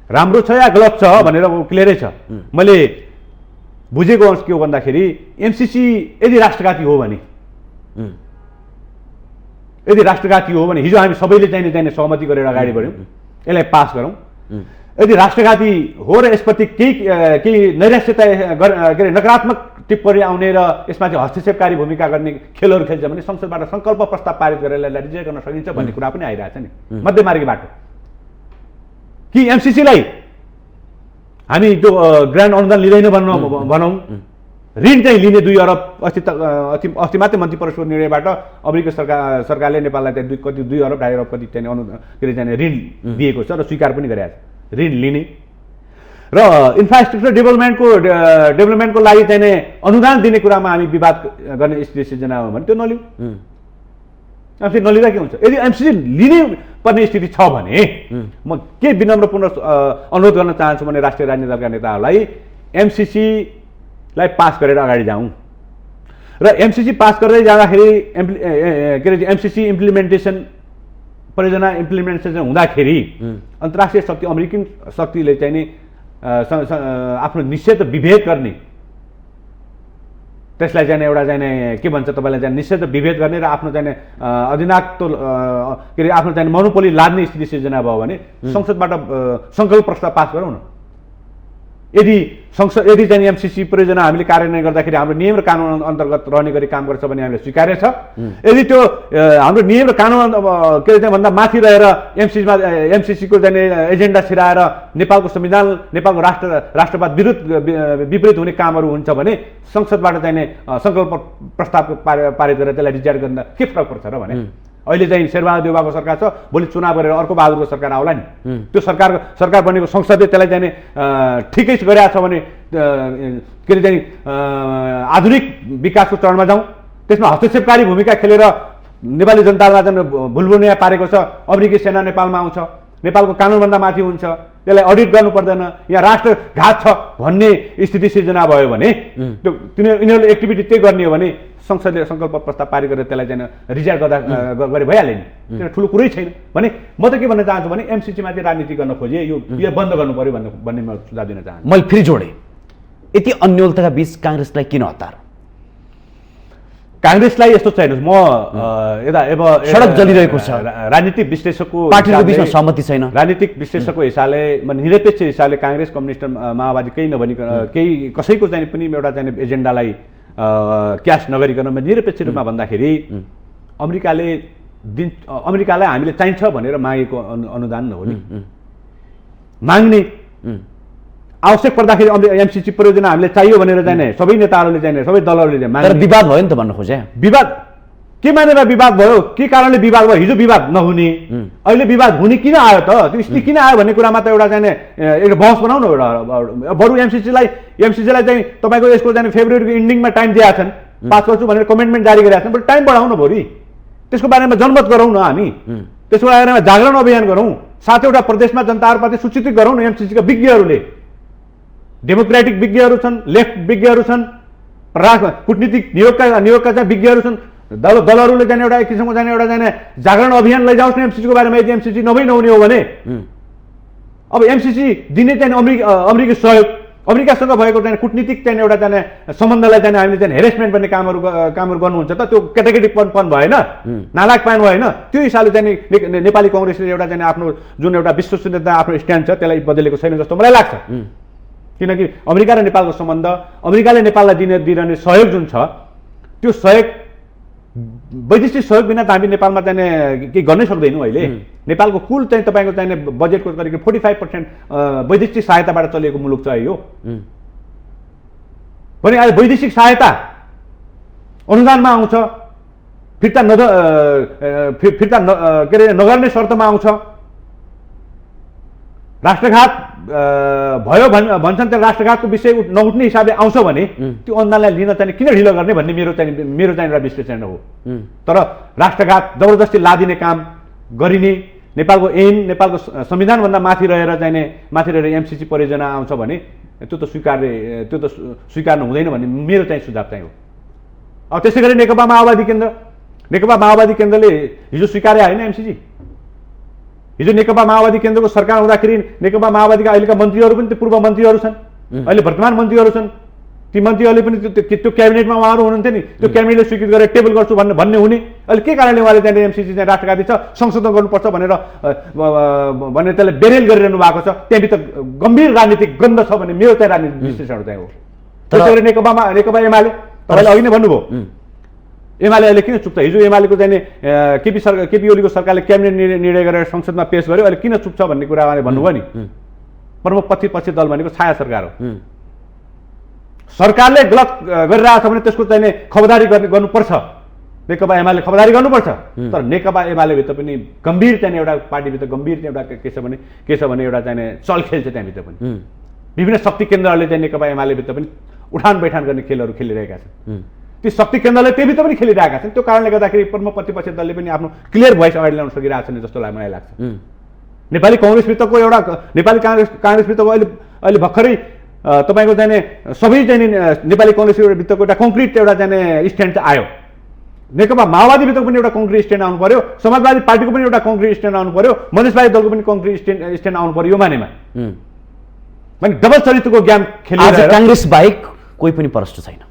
राम्रो छ या गलत छ भनेर क्लियरै छ। मैले बुझेको के हो भन्दाखेरि एमसिसी यदि राष्ट्रघाती हो भने हिजो हामी सबैले चाहिने सहमति गरेर अगाडि बढ्यौँ, यसलाई पास गरौँ। यदि राष्ट्रघाती हो र यसप्रति केही नैराश्यता के अरे नकारात्मक टिप्पणी आउने र यसमा चाहिँ हस्तक्षेपकारी भूमिका गर्ने खेलहरू खेल्छ भने संसदबाट सङ्कल्प प्रस्ताव पारित गरेर यसलाई रिजेक्ट गर्न सकिन्छ भन्ने कुरा पनि आइरहेछ नि मध्यमार्गी बाटो। कि एमसिसीलाई हामी त्यो ग्रान्ड अनुदान लिँदैन भनौँ, ऋण चाहिँ लिने 2 अरब अस्ति मात्रै मन्त्री परिषदको निर्णयबाट अमेरिका सरकारले नेपाललाई चाहिँ 2 अरब 2.5 अरब कति चाहिँ के अरे चाहिँ ऋण दिएको छ र स्वीकार पनि गरेको छ ऋण लिने र इन्फ्रास्ट्रक्चर डेभलपमेन्टको लागि चाहिँ अनुदान दिने कुरामा हामी विवाद गर्ने स्थिति सिर्जना हो भने त्यो नलिउँ। एमसिसी नलिँदा के हुन्छ? यदि एमसिसी लिने पर्ने स्थिति छ भने म के विनम्रपूर्ण अनुरोध गर्न चाहन्छु भने राष्ट्रिय राजनीतिक दलका नेताहरूलाई एमसिसीलाई पास गरेर अगाडि जाउँ र एमसिसी पास गर्दै जाँदाखेरि के अरे एमसिसी परियोजना इम्प्लिमेन्टेसन हुँदाखेरि अन्तर्राष्ट्रिय शक्ति अमेरिकन शक्तिले चाहिँ नि आफ्नो निषेध विभेद गर्ने, त्यसलाई चाहिँ एउटा चाहिँ के भन्छ तपाईँलाई चाहिँ निषेध विभेद गर्ने र आफ्नो चाहिँ अधिनायकत्व के अरे आफ्नो चाहिँ मोनोपोली लाद्ने स्थिति सिर्जना भयो भने संसदबाट सङ्कल्प प्रस्ताव पास गरौँ न। यदि चाहिँ एमसिसी परियोजना हामीले कार्यान्वयन गर्दाखेरि हाम्रो नियम र कानुन अन्तर्गत रहने गरी काम गर्छ भने हामीले स्वीकार्य छ। यदि त्यो हाम्रो नियम र कानुन के अरे भन्दा माथि रहेर एमसिसीको चाहिँ एजेन्डा छिराएर नेपालको संविधान नेपालको राष्ट्रवाद विपरीत हुने कामहरू हुन्छ भने संसदबाट चाहिँ सङ्कल्प प्रस्ताव पारित गरेर त्यसलाई रिजेक्ट गर्न के फरक पर्छ र भने अहिले चाहिँ शेरबहादुर देउवाको सरकार छ, भोलि चुनाव गरेर अर्को बहादुरको सरकार आउला नि, त्यो सरकार बनेको संसदले त्यसलाई चाहिँ ठिकै गरेको छ भने के अरे चाहिँ आधुनिक विकासको चरणमा जाउँ। त्यसमा हस्तक्षेपकारी भूमिका खेलेर नेपाली जनतालाई चाहिँ भुलभुलैया पारेको छ। अमेरिकी सेना नेपालमा आउँछ, नेपालको कानुनभन्दा माथि हुन्छ, त्यसलाई अडिट गर्नु पर्दैन, यहाँ राष्ट्रघात छ भन्ने स्थिति सिर्जना भयो भने त्यो यिनीहरूले एक्टिभिटी त्यही गर्ने हो भने संसदले सङ्कल्प प्रस्ताव पारित गरेर त्यसलाई चाहिँ रिजेक्ट गरे भइहाल्यो नि, त्यो ठुलो कुरै छैन भने म त के भन्न चाहन्छु भने एमसिसीमा चाहिँ राजनीति गर्न खोजे यो बन्द गर्नु पर्यो भन्ने म सुझाव दिन चाहन्छु। मैले फेरि जोडेँ, यति अन्योलताका बीच काङ्ग्रेसलाई किन हतार? काङ्ग्रेसलाई यस्तो छ हेर्नुहोस्, म सडक जलिरहेको छ, राजनीतिक विश्लेषकको पार्टीको बीचमा सहमति छैन। राजनीतिक विश्लेषकको हिसाबले निरपेक्ष हिसाबले काङ्ग्रेस कम्युनिस्ट माओवादी केही नभनिकन केही कसैको चाहिँ पनि एउटा चाहिँ एजेन्डालाई क्यास नगरिकन निरपेक्ष रूपमा भन्दाखेरि अमेरिकालाई हामीले चाहिन्छ भनेर मागेको अनुदान हो नि, माग्ने आवश्यक पर्दाखेरि एमसिसी परियोजना हामीले चाहियो भनेर चाहिँ सबै नेताहरूले चाहिँ सबै दलहरूले तर विवाद भयो नि त भन्न खोजे। विवाद के मानेर विवाद भयो, के कारणले विवाद भयो? हिजो विवाद नहुने अहिले विवाद हुने किन आयो त? त्यो स्थिति किन आयो भन्ने कुरामा त एउटा चाहिँ एउटा बहस बनाउनु एउटा। बरु एमसिसीलाई चाहिँ तपाईँको यसको चाहिँ फेब्रुअरीको इन्डिङमा टाइम दिएका छन्, पास गर्छु भनेर कमिटमेन्ट जारी गरेका छन्, बरु टाइम बढाउनु भोलि त्यसको बारेमा जनमत गरौँ न हामी, त्यसको बारेमा जागरण अभियान गरौँ, 7वटा प्रदेशमा जनताहरूप्रति सूचित गरौँ न। एमसिसीका विज्ञहरूले, डेमोक्रेटिक विज्ञहरू छन्, लेफ्ट विज्ञहरू छन्, कूटनीतिक नियोगका चाहिँ विज्ञहरू छन्, दलहरूले जाने एउटा एक किसिमको जाने एउटा जाने जागरण अभियान लैजाओस् न एमसिसीको बारेमा। यदि एमसिसी नहुने हो भने अब एमसिसी दिने चाहिँ अमेरिकी सहयोग अमेरिकासँग भएको चाहिँ कूटनीतिक चाहिँ एउटा चाहिँ सम्बन्धलाई चाहिँ हामीले चाहिँ हेरेसमेन्ट भन्ने कामहरू गर्नुहुन्छ त त्यो केटाकेटीपन भएन, नालायकपन भएन। त्यो हिसाबले चाहिँ नेपाली कङ्ग्रेसले एउटा चाहिँ आफ्नो जुन एउटा विश्वसनीयता आफ्नो स्ट्यान्ड छ त्यसलाई बदलेको छैन जस्तो मलाई लाग्छ। किनकि अमेरिका र नेपालको सम्बन्ध, अमेरिकाले नेपाललाई दिइरहने सहयोग जुन छ त्यो सहयोग वैदेशिक सहयोग बिना त हामी नेपालमा चाहिँ केही गर्नै सक्दैनौँ। अहिले नेपालको कुल चाहिँ तपाईँको चाहिँ बजेटको करिब 45% वैदेशिक सहायताबाट चलेको मुलुक छ यो। भने आज वैदेशिक सहायता अनुदानमा आउँछ, फिर्ता के अरे नगर्ने शर्तमा आउँछ। राष्ट्रघात भयो भन्छन् त्यो राष्ट्रघातको विषय नउठ्ने हिसाबले आउँछ भने त्यो अनुदानलाई लिन चाहिँ किन ढिलो गर्ने भन्ने मेरो चाहिँ एउटा विश्लेषण हो। तर राष्ट्रघात जबरजस्ती लादिने काम गरिने, नेपालको ऐन नेपालको संविधानभन्दा माथि रहेर एमसिसी परियोजना आउँछ भने त्यो त स्वीकार्नु हुँदैन भन्ने मेरो चाहिँ सुझाव चाहिँ हो। अब त्यसै गरी नेकपा माओवादी केन्द्रले हिजो स्वीकारे होइन एमसिसी। हिजो नेकपा माओवादी केन्द्रको सरकार हुँदाखेरि नेकपा माओवादीका अहिलेका मन्त्रीहरू पनि त्यो पूर्व मन्त्रीहरू छन्, अहिले वर्तमान मन्त्रीहरू छन्। ती मन्त्रीहरूले पनि त्यो क्याबिनेटमा उहाँहरू हुनुहुन्थ्यो नि, त्यो क्याबिनेटले स्वीकृत गरेर टेबल गर्छु भन्ने हुने। अहिले के कारणले उहाँले त्यहाँनिर एमसिसी चाहिँ राष्ट्रघाती छ संशोधन गर्नुपर्छ भनेर त्यसलाई बेरेल गरिरहनु भएको छ। त्यहाँभित्र गम्भीर राजनीतिक गन्ध छ भन्ने मेरो चाहिँ राजनीतिक विश्लेषण चाहिँ हो। त्यसै गरी नेकपा एमाले तपाईँले अघि नै भन्नुभयो, एमाले अहिले किन चुक्छ? हिजो एमालेको चाहिँ केपी ओलीको सरकारले क्याबिनेट निर्णय गरेर संसदमा पेश गर्यो, अहिले किन चुक्छ भन्ने कुरा उहाँले भन्नुभयो नि। प्रमुख प्रतिपक्षी दल भनेको छाया सरकार हो। सरकारले गलत गरिरहेछ भने त्यसको चाहिँ खबरदारी गर्नुपर्छ, नेकपा एमाले खबरदारी गर्नुपर्छ। तर नेकपा एमाले भित्र पनि गम्भीर चाहिँ एउटा पार्टीभित्र गम्भीर एउटा के छ भने एउटा चाहिँ चलखेल छ त्यहाँभित्र पनि। विभिन्न शक्ति केन्द्रहरूले चाहिँ नेकपा एमाले भित्र पनि उठान बैठान गर्ने खेलहरू खेलिरहेका छन्। ती शक्ति केन्द्रले त्यहीभित्र पनि खेलिरहेका छन्। त्यो कारणले गर्दाखेरि प्रमुख प्रतिपक्षी दलले पनि आफ्नो क्लियर भोइस अगाडि ल्याउन सकिरहेको छैन जस्तो मलाई लाग्छ। नेपाली काङ्ग्रेसभित्रको अहिले भर्खरै तपाईँको चाहिँ सबै चाहिँ नेपाली काङ्ग्रेसभित्रको एउटा कङ्क्रिट एउटा चाहिँ स्ट्यान्ड आयो। नेकपा माओवादीभित्र पनि एउटा कङ्क्रिट स्ट्यान्ड आउनु पर्यो, समाजवादी पार्टीको पनि एउटा कङ्क्रिट स्ट्यान्ड आउनु पर्यो, मधेसवादी दलको पनि कङ्क्रिट स्ट्यान्ड आउनु पर्यो। यो मानेमा भने डबल चरित्रको गेम खेलिरहेको काङ्ग्रेस बाहेक कोही पनि प्रश्न छैन।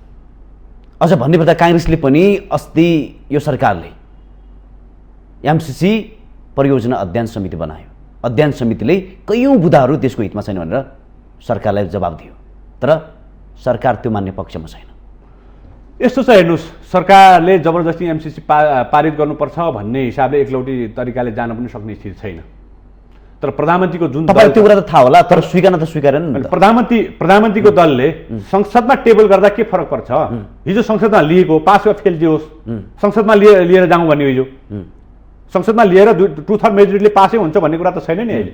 अझ भन्नुपर्दा काङ्ग्रेसले पनि अस्ति यो सरकारले एमसिसी परियोजना अध्ययन समिति बनायो। अध्ययन समितिले कैयौँ बुदाहरू देशको हितमा छैन भनेर सरकारलाई जवाब दियो, तर सरकार त्यो मान्ने पक्षमा छैन। यस्तो छ हेर्नुहोस्, सरकारले जबरजस्ती एमसिसी पारित गर्नुपर्छ भन्ने हिसाबले एकलौटी तरिकाले जान पनि सक्ने स्थिति छैन। तर प्रधानमन्त्रीको जुन तपाईँलाई त्यो कुरा त थाहा होला, तर स्वीकार्न त स्वीकारेन नि। प्रधानमन्त्रीको दलले संसदमा टेबल गर्दा के फरक पर्छ? हिजो संसदमा लिएको पास वा फेल जे होस् संसदमा लिएर जाउँ भन्ने हिजो संसदमा लिएर 2/3 मेजोरिटीले पासै हुन्छ भन्ने कुरा त छैन नि। अहिले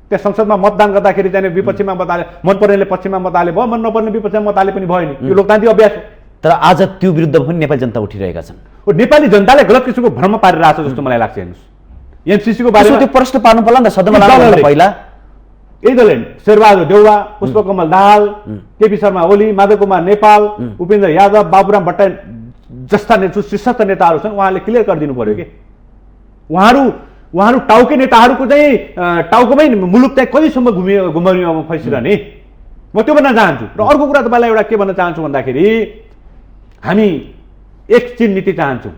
त्यहाँ संसदमा मतदान गर्दाखेरि चाहिँ विपक्षीमा मत हाले, मन पर्नेले पक्षमा मत हाले भयो, मन नपर्ने विपक्षमा मत हाले पनि भयो नि। यो लोकतान्त्रिक अभ्यास हो। तर आज त्यो विरुद्ध पनि नेपाली जनता उठिरहेका छन्। नेपाली जनताले गलत किसिमको भ्रममा पारिरहेको छ जस्तो मलाई लाग्छ। हेर्नुहोस्, एमसिसीको बारेमा त्यो प्रश्न पार्नु पर्ला नि त सदनमा लानु पहिला। यही दलले शेरबहादुर देउवा, पुष्पकमल दाहाल, केपी शर्मा ओली, माधव कुमार नेपाल, उपेन्द्र यादव, बाबुराम भट्टराई जस्ता शीर्षस्थ नेताहरू छन्। उहाँले क्लियर गरिदिनु पर्यो कि उहाँहरू टाउके नेताहरूको चाहिँ टाउकोमै मुलुक चाहिँ कतिसम्म घुमरीमा फैसिरहने, म त्यो भन्न चाहन्छु। र अर्को कुरा तपाईँलाई एउटा के भन्न चाहन्छु भन्दाखेरि हामी एक चीन नीति चाहन्छौँ,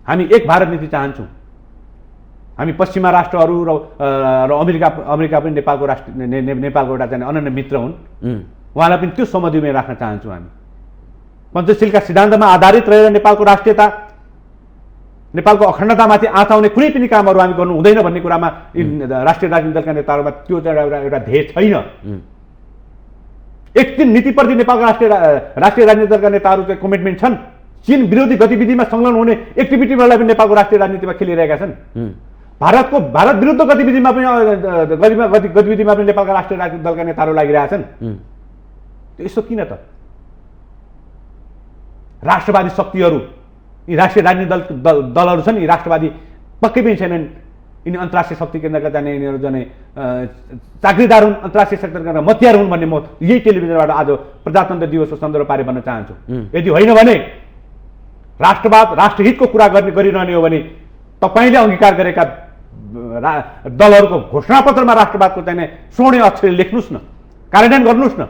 हामी एक भारत नीति चाहन्छौँ। हामी पश्चिमा राष्ट्रहरू र अमेरिका पनि नेपालको एउटा चाहिँ अनन्य मित्र हुन्। उहाँलाई पनि त्यो सम्बन्धीमा राख्न चाहन्छौँ। हामी पञ्चशीलका सिद्धान्तमा आधारित रहेर नेपालको राष्ट्रियता, नेपालको अखण्डतामाथि आँच आउने कुनै पनि कामहरू हामी गर्नु हुँदैन भन्ने कुरामा राष्ट्रिय राजनीतिक दलका नेताहरूमा त्यो एउटा ध्येय छैन। एक दिन नीतिप्रति नेपालको राष्ट्रिय राजनीतिक दलका नेताहरू चाहिँ कमिटमेन्ट छन्। चीन विरोधी गतिविधिमा संलग्न हुने एक्टिभिटीहरूलाई पनि नेपालको राष्ट्रिय राजनीतिमा खेलिरहेका छन्। भारत विरुद्ध गतिविधिमा पनि नेपालका राष्ट्रिय राजनीतिक दलका नेताहरू लागिरहेछन्। यसो किन त? राष्ट्रवादी शक्तिहरू, यी राष्ट्रिय राजनीतिक दलहरू छन्, यी राष्ट्रवादी पक्कै पनि छैनन्। यिनी अन्तर्राष्ट्रिय शक्ति केन्द्रका जाने यिनीहरू जाने चाकरीदार हुन्, अन्तर्राष्ट्रिय शक्तिका मतियार हुन् भन्ने म यही टेलिभिजनबाट आज प्रजातन्त्र दिवसको सन्दर्भ पारे भन्न चाहन्छु। यदि होइन भने राष्ट्रवाद राष्ट्रहितको कुरा गरिरहने हो भने तपाईँले अङ्गीकार गरेका दलहरूको घोषणापत्रमा राष्ट्रवादको चाहिँ स्वर्ण अक्षरले लेख्नुहोस् न। कार्यान्वयन गर्नुहोस् न।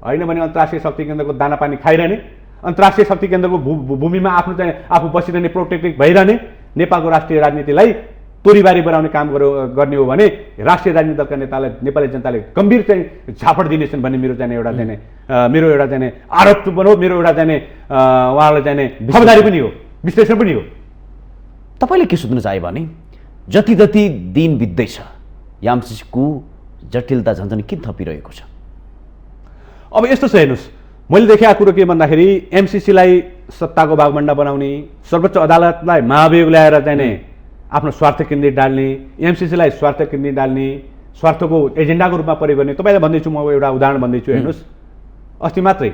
होइन भने अन्तर्राष्ट्रिय शक्ति केन्द्रको दानापानी खाइरहने, अन्तर्राष्ट्रिय शक्ति केन्द्रको भूमिमा आफ्नो चाहिँ आफू बसिरहने, प्रोटेक्टिभ भइरहने, नेपालको राष्ट्रिय राजनीतिलाई तोरीबारी बनाउने काम गर्ने हो भने राष्ट्रिय राजनीतिक दलका नेतालाई नेपाली जनताले गम्भीर चाहिँ झापड दिनेछन् भन्ने मेरो चाहिँ एउटा चाहिँ आरोप पनि हो, मेरो एउटा चाहिँ उहाँलाई चाहिँ खबरदारी पनि हो, विश्लेषण पनि हो। तपाईँले के सोध्नु चाह्यो भने जति जति दिन बित्दैछ एमसीसीको जटिलता झन्झन किन थपिरहेको छ? अब यस्तो छ हेर्नुहोस्, मैले देखेको कुरो के भन्दाखेरि एमसीसीलाई सत्ताको भागभण्डा बनाउने, सर्वोच्च अदालतलाई महाभियोग ल्याएर चाहिँ आफ्नो स्वार्थ केन्द्रित डाल्ने, एमसीसीलाई स्वार्थ केन्द्रित डाल्ने, स्वार्थको एजेन्डाको रूपमा प्रयोग गर्ने। तपाईँलाई भन्दैछु, म एउटा उदाहरण भन्दैछु हेर्नुहोस्। अस्ति मात्रै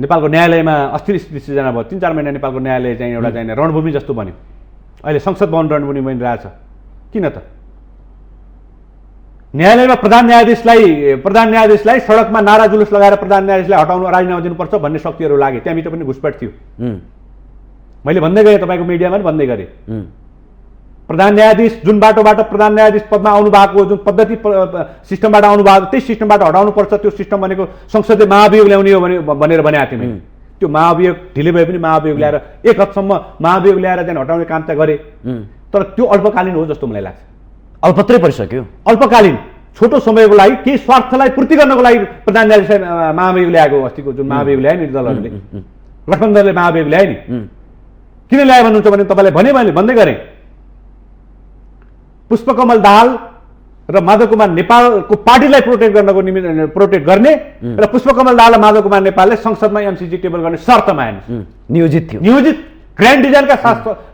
नेपालको न्यायालयमा अस्थिर स्थिति सिर्जना भयो। 3-4 महिना नेपालको न्यायालय चाहिँ एउटा चाहिँ रणभूमि जस्तो बन्यो। अहिले संसद भवन रणभूमि बनिरहेछ। किन त? न्यायालयमा प्रधान न्यायाधीशलाई सडकमा नारा जुलुस लगाएर प्रधान न्यायाधीशलाई हटाउनु, राजीनामा दिनुपर्छ भन्ने शक्तिहरू लागे। त्यहाँभित्र पनि घुसपेट थियो। मैले भन्दै गएँ, तपाईँको मिडियामा पनि भन्दै गरेँ। प्रधान न्यायाधीश जुन बाटोबाट प्रधान न्यायाधीश पदमा आउनु भएको, जुन पद्धति सिस्टमबाट आउनु भएको, त्यही सिस्टमबाट हटाउनुपर्छ। त्यो सिस्टम भनेको संसदले महाभियोग ल्याउने हो भनेर भनेको थिएँ मैले। त्यो महाभियोग ढिलै भए पनि महाभियोग ल्याएर एक हदसम्म महाभियोग ल्याएर चाहिँ हटाउने काम त गरेँ, तर त्यो अल्पकालीन हो जस्तो मलाई लाग्छ। अल्पत्रै परिसक्यो। अल्पकालीन छोटो समयको लागि केही स्वार्थलाई पूर्ति गर्नको लागि प्रधान न्यायाधीशलाई महाभियोग ल्याएको, अस्तिको जुन महाभियोग ल्यायो नि दलहरूले, गठबन्धनले महाभियोग ल्यायो नि, किन ल्यायो भन्नुहुन्छ भने तपाईँलाई भने मैले भन्दै गरेँ, पुष्पकमल दाहाल र माधव कुमार नेपालको पार्टीलाई प्रोटेक्ट गर्ने र पुष्पकमल दाहाल र माधव कुमार नेपालले संसदमा एमसीसी टेबल गर्ने शर्तमा नियोजित थियो। नियोजित ग्रान्ड डिजाइनका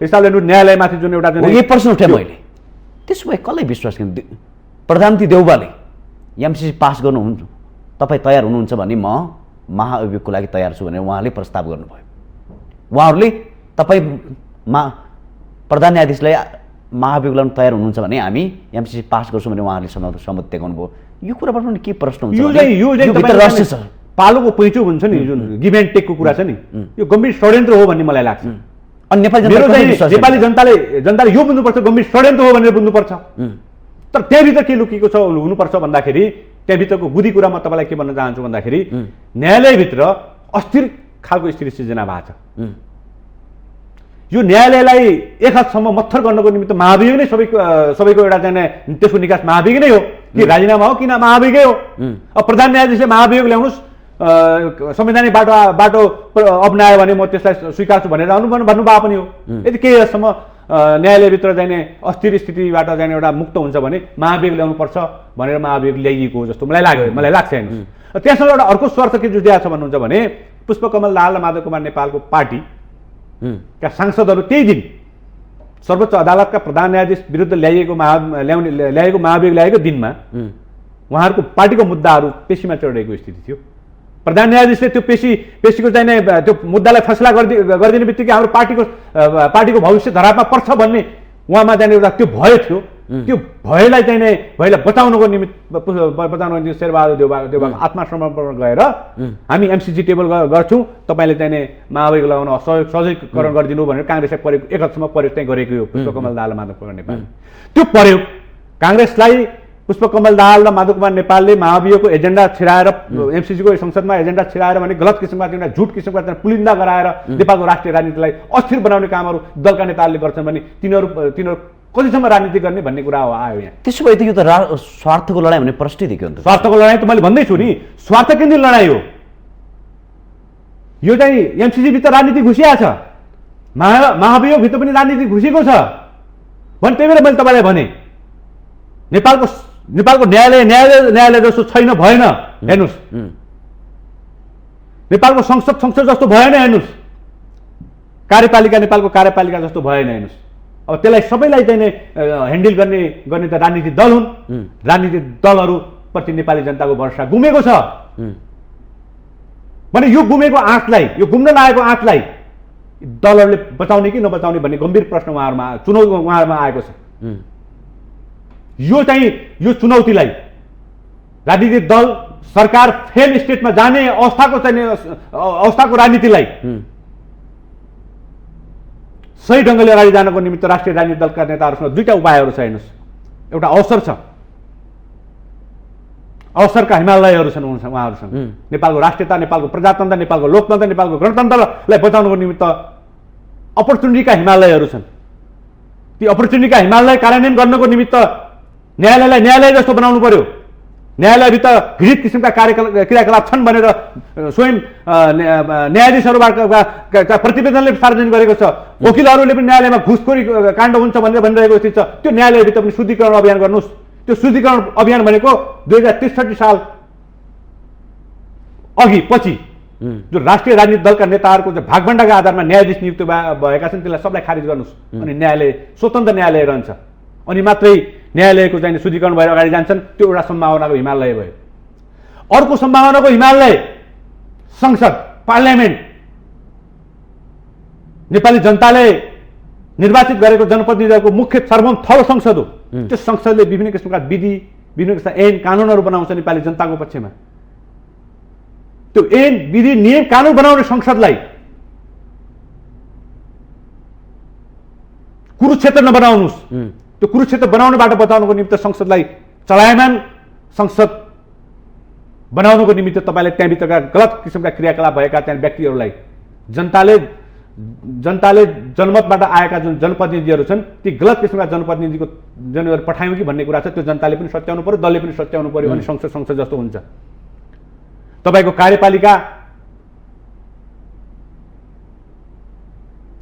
हिसाबले न्यायालयमाथि जुन एउटा यही प्रश्न उठाएँ मैले। त्यसो भए कसलाई विश्वास गर्नु? प्रधानमन्त्री देउबाले एमसीसी पास गर्नुहुन्छ, तपाईँ तयार हुनुहुन्छ भने म महाअभियोगको लागि तयार छु भनेर उहाँले प्रस्ताव गर्नुभयो। उहाँहरूले तपाईँ प्रधान न्यायाधीशलाई महाभियोग ल्याउन तयार हुनुहुन्छ भने हामी एमसीसी पास गर्छौँ भने उहाँहरूले सहमति देखाउनु भयो। यो कुराबाट पनि के प्रश्न हुन्छ? रहस्य छ, पालोको पैँचो हुन्छ नि, जुन गिभ एन्ड टेकको कुरा छ नि, यो गम्भीर षड्यन्त्र हो भन्ने मलाई लाग्छ। अनि नेपाली जनताले यो बुझ्नुपर्छ, गम्भीर षड्यन्त्र हो भनेर बुझ्नुपर्छ। तर त्यहाँभित्र के लुकेको छ हुनुपर्छ भन्दाखेरि, त्यहाँभित्रको बुद्धि कुरा म तपाईँलाई के भन्न चाहन्छु भन्दाखेरि, न्यायालयभित्र अस्थिर खालको स्थिति सिर्जना भएको छ। यो न्यायालयलाई एक हदसम्म मत्थर गर्नको निमित्त महाभियोग नै सबैको एउटा चाहिँ त्यसको निकास महाभियोग नै हो कि राजीनामा हो कि महाभियोगै हो। अब प्रधान न्यायाधीशले महाभियोग ल्याउनुहोस्, संवैधानिक बाटो अप्नायो भने म त्यसलाई स्वीकार्छु भनेर भन्नुभएको पनि हो। यदि केही हदसम्म न्यायालयभित्र जाने अस्थिर स्थितिबाट जाने एउटा मुक्त हुन्छ भने महाभियोग ल्याउनुपर्छ भनेर महाभियोग ल्याइएको हो जस्तो मलाई लाग्छ। हेर्नुहोस्, त्यसमा एउटा अर्को स्वार्थ के जुझिएको छ भन्नुहुन्छ भने, पुष्पकमल दाहाल र माधव कुमार नेपालको पार्टी का सांसदहरू त्यही दिन सर्वोच्च अदालतका प्रधान न्यायाधीश विरुद्ध ल्याइएको महाभियोग ल्याएको दिनमा उहाँहरूको पार्टीको मुद्दाहरू पेशीमा चढेको स्थिति थियो। प्रधान न्यायाधीशले त्यो पेशीको चाहिँ त्यो मुद्दालाई फैसला गरिदिने बित्तिकै हाम्रो पार्टीको भविष्य धरापमा पर्छ भन्ने उहाँमा जाने एउटा त्यो भय थियो। त्यो भयलाई बचाउनको निमित्त शेरबहादुर देउबा आत्मसमर्पण गएर हामी एमसीसी टेबल गर्छौँ, तपाईँले चाहिँ महाभियोग लगाउन सहजीकरण गरिदिनु भनेर काङ्ग्रेसलाई प्रयोग एक हदसम्म प्रयोग चाहिँ गरेको हो पुष्पकमल दाहाल माधव कुमार नेपाल। त्यो प्रयोग काङ्ग्रेसलाई पुष्पकमल दाहाल र माधव कुमार नेपालले महाभियोगको एजेन्डा छिराएर एमसीसीको संसदमा एजेन्डा छिराएर भने गलत किसिमका एउटा झुट किसिमका पुलिन्दा गराएर नेपालको राष्ट्रिय राजनीतिलाई अस्थिर बनाउने कामहरू दलका नेताहरूले गर्छन् भने तिनीहरू कतिसम्म राजनीति गर्ने भन्ने कुरा आयो यहाँ। त्यसो भए त यो त स्वार्थको लडाइँ भन्ने प्रश्नै देखियो नि त। स्वार्थको लडाइँ त मैले भन्दैछु नि, स्वार्थ केन्द्रित लडाइँ हो यो। चाहिँ एमसीसीभित्र राजनीति घुसिया छ, महाभियोगभित्र पनि राजनीति घुसेको छ भने त्यही भएर मैले तपाईँलाई भने नेपालको न्यायालय जस्तो छैन, भएन। हेर्नुहोस्, नेपालको संसद जस्तो भएन। हेर्नुहोस्, नेपालको कार्यपालिका जस्तो भएन। हेर्नुहोस्, अब त्यसलाई सबैलाई चाहिँ ह्यान्डल गर्ने त राजनीतिक दल हुन्। राजनीतिक दलहरूप्रति नेपाली जनताको भरोसा गुमेको छ भने यो गुमेको आँटलाई, यो गुम्न लागेको आँटलाई दलहरूले बचाउने कि नबचाउने भन्ने गम्भीर प्रश्न उहाँहरूमा आएको छ। यो चुनौतीलाई राजनीतिक दल सरकार फेल स्टेटमा जाने अवस्थाको राजनीतिलाई सही ढङ्गले अगाडि जानको निमित्त राष्ट्रिय राजनीतिक दलका नेताहरूसँग दुईटा उपायहरू छ। हेर्नुहोस्, एउटा अवसर छ, अवसरका हिमालयहरू छन् उहाँहरूसँग। नेपालको राष्ट्रियता, नेपालको प्रजातन्त्र, नेपालको लोकतन्त्र, नेपालको गणतन्त्रलाई बचाउनुको निमित्त अपर्च्युनिटीका हिमालयहरू छन्। ती अपर्च्युनिटीका हिमालय कार्यान्वयन गर्नको निमित्त न्यायालयलाई न्यायालय जस्तो बनाउनु पर्यो। न्यायालयभित्र घृणित किसिमका क्रियाकलाप छन् भनेर स्वयं न्यायाधीशहरूबाट प्रतिवेदनले सार्वजनिक गरेको छ। वकिलहरूले पनि न्यायालयमा घुसखोरी काण्ड हुन्छ भनेर भनिरहेको स्थिति छ। त्यो न्यायालयभित्र पनि शुद्धिकरण अभियान गर्नुहोस्। त्यो शुद्धिकरण अभियान भनेको 2063 साल अघि पछि जो राष्ट्रिय राजनीतिक दलका नेताहरूको जो भागभण्डाका आधारमा न्यायाधीश नियुक्त भएका छन् त्यसलाई सबलाई खारिज गर्नुहोस्। अनि न्यायालय स्वतन्त्र न्यायालय रहन्छ। अनि मात्रै न्यायालयको चाहिँ शुद्धिकरण भएर अगाडि जान्छन्। त्यो एउटा सम्भावनाको हिमालय भयो। अर्को सम्भावनाको हिमालय संसद, पार्लियामेन्ट। नेपाली जनताले निर्वाचित गरेको जनप्रतिनिधिहरूको मुख्य सर्वोच्च थलो संसद हो। त्यो संसदले विभिन्न किसिमका विधि, विभिन्न किसिमका ऐन कानुनहरू बनाउँछ नेपाली जनताको पक्षमा। त्यो ऐन विधि नियम कानुन बनाउने संसदलाई कुरुक्षेत्र नबनाउनुहोस्। त्यो कुरुक्षेत्र बनाउनेबाट बचाउनुको निमित्त संसदलाई चलायमान संसद बनाउनुको निमित्त तपाईँले त्यहाँभित्रका गलत किसिमका क्रियाकलाप भएका त्यहाँ व्यक्तिहरूलाई जनताले जनमतबाट आएका जुन जनप्रतिनिधिहरू छन् ती गलत किसिमका जनप्रतिनिधिको जनहरू पठायौँ कि भन्ने कुरा छ। त्यो जनताले पनि सच्याउनु पर्यो, दलले पनि सच्याउनु पर्यो। अनि संसद जस्तो हुन्छ। तपाईँको कार्यपालिका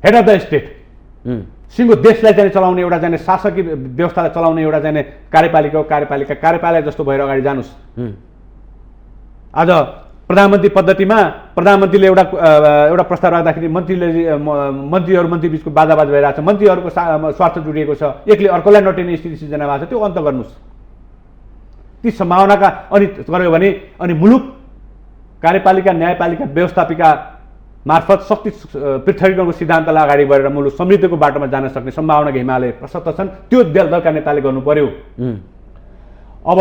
हेड अफ द स्टेट, सिङ्गो देशलाई चाहिँ चलाउने एउटा चाहिँ शासकीय व्यवस्थालाई चलाउने एउटा चाहिँ कार्यपालय जस्तो भएर अगाडि जानुहोस्। आज प्रधानमन्त्री पद्धतिमा प्रधानमन्त्रीले एउटा प्रस्ताव राख्दाखेरि मन्त्रीहरू बीचको बाजाबाज भइरहेको छ। मन्त्रीहरूको स्वार्थ जुडिएको छ। एकले अर्कोलाई नटेर्ने स्थिति सिर्जना भएको छ। त्यो अन्त गर्नुहोस्। ती सम्भावनाका अनि गर्यो भने अनि मुलुक कार्यपालिका, न्यायपालिका, व्यवस्थापिका मार्फत शक्ति पृथकीकरणको सिद्धान्तलाई अगाडि बढेर मुलुक समृद्धिको बाटोमा जान सक्ने सम्भावनाका हिमालय प्रशस्त छन्। त्यो दलका नेताले गर्नु पर्यो। अब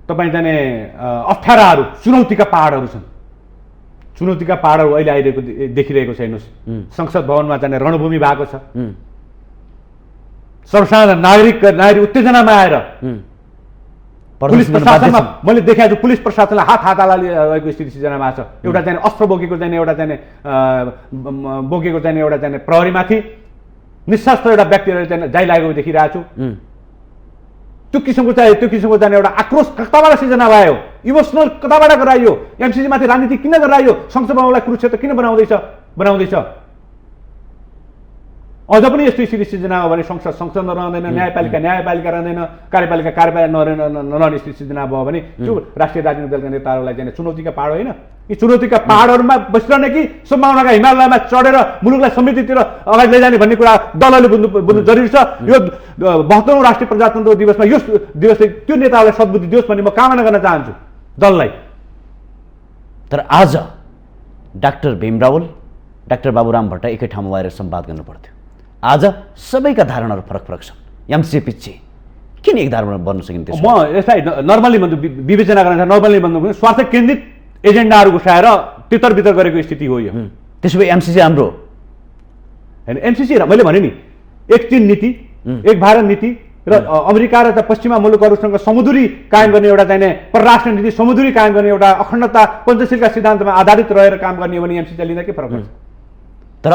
तपाईँ जाने अप्ठ्याराहरू, चुनौतीका पहाडहरू छन्। चुनौतीका पहाडहरू अहिले आइरहेको देखिरहेको छ। हेर्नुहोस्, संसद भवनमा जाने रणभूमि भएको छ। सर्वसाधारण नागरिक उत्तेजनामा आएर पुलिस प्रशासनमा मैले देखाएको छु, पुलिस प्रशासनलाई हात लागेको स्थिति सिर्जना भएको छ। एउटा चाहिँ अस्त्र बोकेको चाहिँ एउटा चाहिँ प्रहरीमाथि निशस्त्र एउटा व्यक्तिहरू चाहिँ जाइ लागेको देखिरहेको छु। त्यो किसिमको चाहिँ एउटा आक्रोश कताबाट सिर्जना भयो, इमोसनल कताबाट गराइयो, एमसीसी माथि राजनीति किन गराइयो, संसद भवनलाई कुरुक्षेत्र किन बनाउँदैछ। अझ पनि यस्तो स्थिति सिर्जना हो भने संसद नरहँदैन, न्यायपालिका रहँदैन, कार्यपालिका नरहने स्थिति सिर्जना भयो भने त्यो राष्ट्रिय राजनीतिक दलका नेताहरूलाई चाहिँ चुनौतीका पहाड होइन। यी चुनौतीका पहाडहरूमा बसिरहने कि सम्भावनाका हिमालयमा चढेर मुलुकलाई समृद्धितिर अगाडि लैजाने भन्ने कुरा दलहरूले बुझ्नु जरुरी छ। यो 72औं राष्ट्रिय प्रजातन्त्र दिवसमा यो दिवसले त्यो नेताहरूलाई सद्बुद्धि दियोस् भन्ने म कामना गर्न चाहन्छु दललाई। तर आज डाक्टर भीम रावल, डाक्टर बाबुराम भट्ट एकै ठाउँमा भएर संवाद गर्नु पर्थ्यो। आज सबैका धारणाहरू फरक छन्। एमसीसी पछि किन एक धारणा बन्न सकिन्छ? म यसलाई नर्मली भन्छु, विवेचना गर्न नर्मली भन्नु स्वार्थ केन्द्रित एजेन्डाहरू घुसाएर तितर-बितर गरेको स्थिति हो यो। त्यसो भए एमसीसी हाम्रो हैन। एमसीसी मैले भने नि एक चीन नीति, एक भारत नीति र अमेरिका र पश्चिमा मुलुकहरूसँग समुद्री कायम गर्ने एउटा चाहिँ परराष्ट्र नीति, समुद्री कायम गर्ने एउटा अखण्डता पञ्चशीलका सिद्धान्तमा आधारित रहेर काम गर्ने हो भने एमसीसी लिँदा के फरक पर्छ? तर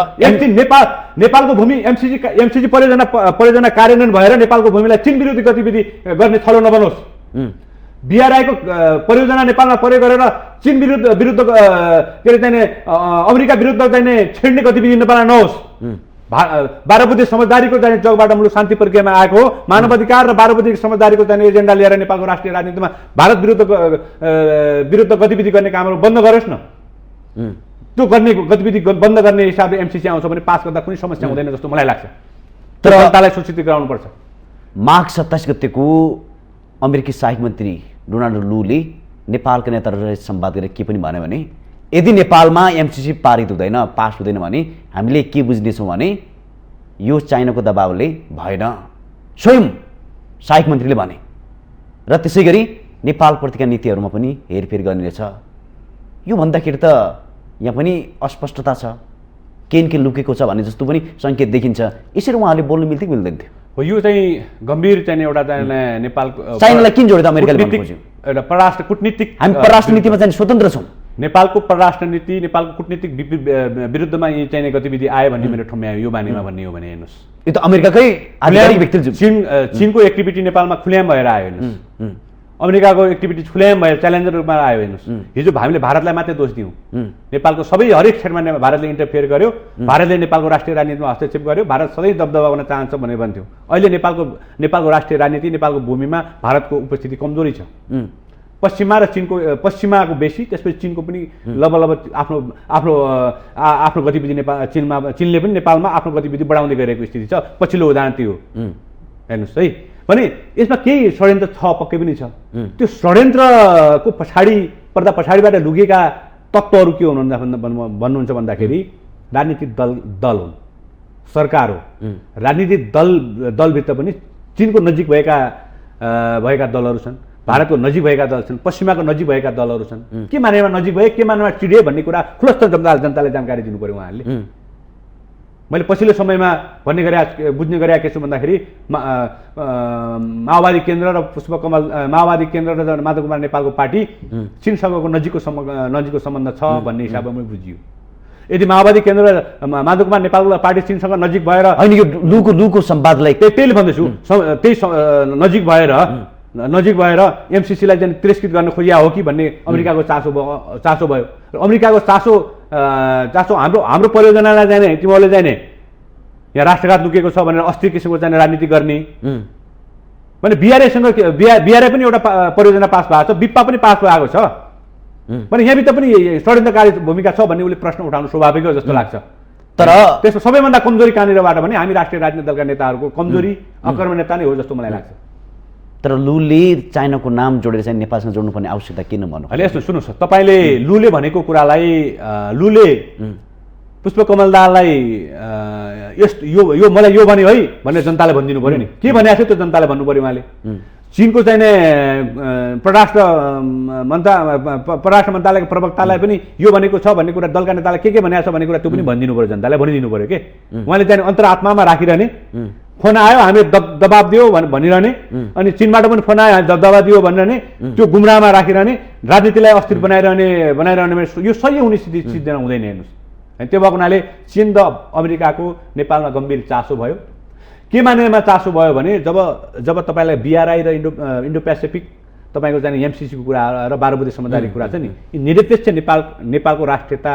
नेपालको भूमि एमसीसी परियोजना कार्यान्वयन भएर नेपालको भूमिलाई चीन विरोधी गतिविधि गर्ने थलो नबनोस्। बीआरआईको परियोजना नेपालमा प्रयोग गरेर चीन विरुद्ध के अरे चाहिँ अमेरिका विरुद्ध चाहिँ छेड्ने गतिविधि नेपालमा नहोस्। 12 बुद्धे समझदारीको चाहिँ जगबाट मुलुक शान्ति प्रक्रियामा आएको हो। मानव अधिकार र 12 बुद्धे समझदारीको चाहिँ एजेन्डा लिएर नेपालको राष्ट्रिय राजनीतिमा भारत विरुद्ध गतिविधि गर्ने कामहरू बन्द गरोस् न। त्यो गर्ने गतिविधि बन्द गर्ने हिसाबले एमसीसी आउँछ भने पास गर्दा कुनै समस्या हुँदैन जस्तो मलाई लाग्छ। तर जनतालाई सूचित गराउनुपर्छ। माघ 27 गतेको अमेरिकी सहायक मन्त्री डोनाल्ड लूले नेपालका नेताहरूलाई संवाद गरेर के पनि भन्यो भने यदि नेपालमा एमसीसी पारित हुँदैन, पास हुँदैन भने हामीले के बुझ्नेछौँ भने यो चाइनाको दबावले भएन, स्वयं सहायक मन्त्रीले भने। र त्यसै गरी नेपालप्रतिका नीतिहरूमा पनि हेरफेर गर्ने रहेछ। यो भन्दाखेरि त यहाँ पनि अस्पष्टता छ, केही न केही लुकेको छ भन्ने जस्तो पनि सङ्केत देखिन्छ। यसरी उहाँहरूले बोल्नु मिल्थ्यो कि मिल्दैन थियो? हो यो चाहिँ गम्भीर चाहिँ एउटा चाहिँ नेपालको चाइनालाई किन जोड्दा अमेरिकाले भन्नु कूटनीतिक- खोज्यो? एउटा परराष्ट्र कूटनीतिक हामी परराष्ट्र नीतिमा चाहिँ स्वतन्त्र छौँ। नेपालको परराष्ट्र नीति नेपालको कूटनीतिक विरुद्धमा यी चाहिने गतिविधि आयो भन्ने मेरो ठम्यायो यो बानीमा भन्ने हो भने हेर्नुहोस्, यो त अमेरिकाकै आधिकारिक व्यक्तिले चीनको एक्टिभिटी नेपालमा खुल्याम भएर आयो हेर्नुहोस्, अमेरिकाको एक्टिभिटी खुल्याम भएर च्यालेन्जर रूपमा आयो हेर्नुहोस्। हिजो हामीले भारतलाई मात्रै दोष दियौँ, नेपालको सबै हरेक क्षेत्रमा भारतले इन्टरफेयर गर्यो, भारतले नेपालको राष्ट्रिय राजनीतिमा हस्तक्षेप गर्यो, भारत सधैँ दबदबा गर्न चाहन्छ भनेर भन्थ्यौँ। अहिले नेपालको राष्ट्रिय राजनीति नेपालको भूमिमा भारतको उपस्थिति कमजोरी छ। पश्चिमा र पश्चिमाको बेसी, त्यसपछि चीनको पनि लब आफ्नो गतिविधि चीनले पनि नेपालमा आफ्नो गतिविधि बढाउँदै गइरहेको स्थिति छ। पछिल्लो उदाहरण त्यो हेर्नुहोस् है। भने यसमा केही षड्यन्त्र छ, पक्कै पनि छ। त्यो षड्यन्त्रको पर्दा पछाडिबाट लुकेका तत्त्वहरू के भन्नुहुन्छ भन्दाखेरि राजनीतिक दल हुन्, सरकार हो। राजनीतिक दलभित्र पनि चीनको नजिक भएका दलहरू छन्, भारतको नजिक भएका दल छन्, पश्चिमाको नजिक भएका दलहरू छन्। के मानेमा नजिक भए, के मानेमा चिडिए भन्ने कुरा खुलस्त जनताले जानकारी दिनु पर्यो उहाँहरूले। मैले पछिल्लो समयमा बुझ्ने गरेका के छु भन्दाखेरि माओवादी केन्द्र र माओवादी केन्द्र र माधव कुमार नेपालको पार्टी चीनसँगको नजिकको सम्बन्ध छ भन्ने हिसाबमा मैले बुझियो। यदि माओवादी केन्द्र र माधव कुमार नेपालको पार्टी चीनसँग नजिक भएर होइन, यो लुको सम्वादलाई त्यही भन्दैछु, त्यही नजिक भएर एमसिसीलाई चाहिँ तिरस्कृत गर्न खोजिया हो कि भन्ने अमेरिकाको चासो भयो। र अमेरिकाको चासो हाम्रो परियोजनालाई जाने, तिमीहरूले जाने यहाँ राष्ट्रघात लुकेको छ भनेर अस्थिर किसिमको चाहिँ राजनीति गर्ने भने बिआरए पनि एउटा परियोजना पास भएको छ, बिप्पा पनि पास भएको छ भने यहाँभित्र पनि षड्यन्त्रकारी भूमिका छ भन्ने उसले प्रश्न उठाउनु स्वाभाविक हो जस्तो लाग्छ। तर त्यसको सबैभन्दा कमजोरी कहाँनिरबाट भने हामी राष्ट्रिय राजनीतिक दलका नेताहरूको कमजोरी अकर्मण्यता नै हो जस्तो मलाई लाग्छ। तर लुले चाइनाको नाम जोडेर चाहिँ नेपालसँग जोड्नुपर्ने आवश्यकता किन भन्नु? अहिले यस्तो सुन्नुहोस्, तपाईँले लुले भनेको कुरालाई लुले पुष्पकमल दाहाललाई यो मलाई यो भन्यो है भनेर जनताले भनिदिनु पऱ्यो नि। के भनेको थियो त्यो जनताले भन्नु पऱ्यो उहाँले। चीनको चाहिने परराष्ट्र मन्त्रालयको प्रवक्तालाई पनि यो भनेको छ भन्ने कुरा, दलका नेतालाई के भनेको छ भन्ने कुरा त्यो पनि भनिदिनु पऱ्यो, जनतालाई भनिदिनु पऱ्यो के। उहाँले चाहिँ अन्तरात्मामा राखिरहने, फोन आयो हामीले दबाब दियो भनिरहने, अनि चीनबाट पनि फोन आयो दबाब दियो भनिरहने, त्यो गुमराहमा राखिरहने, राजनीतिलाई अस्थिर बनाइरहने यो सही हुने स्थिति सिद्धिन हुँदैन हेर्नुहोस्। त्यो भएको हुनाले चीन र अमेरिकाको नेपालमा गम्भीर चासो भयो। के मानेमा चासो भयो भने जब तपाईँलाई बिआरआई र इन्डो पेसिफिक तपाईँको जाने एमसिसीको कुरा र 12 बुँदे समझदारीको कुरा छ नि, यी निरपेक्ष नेपालको राष्ट्रियता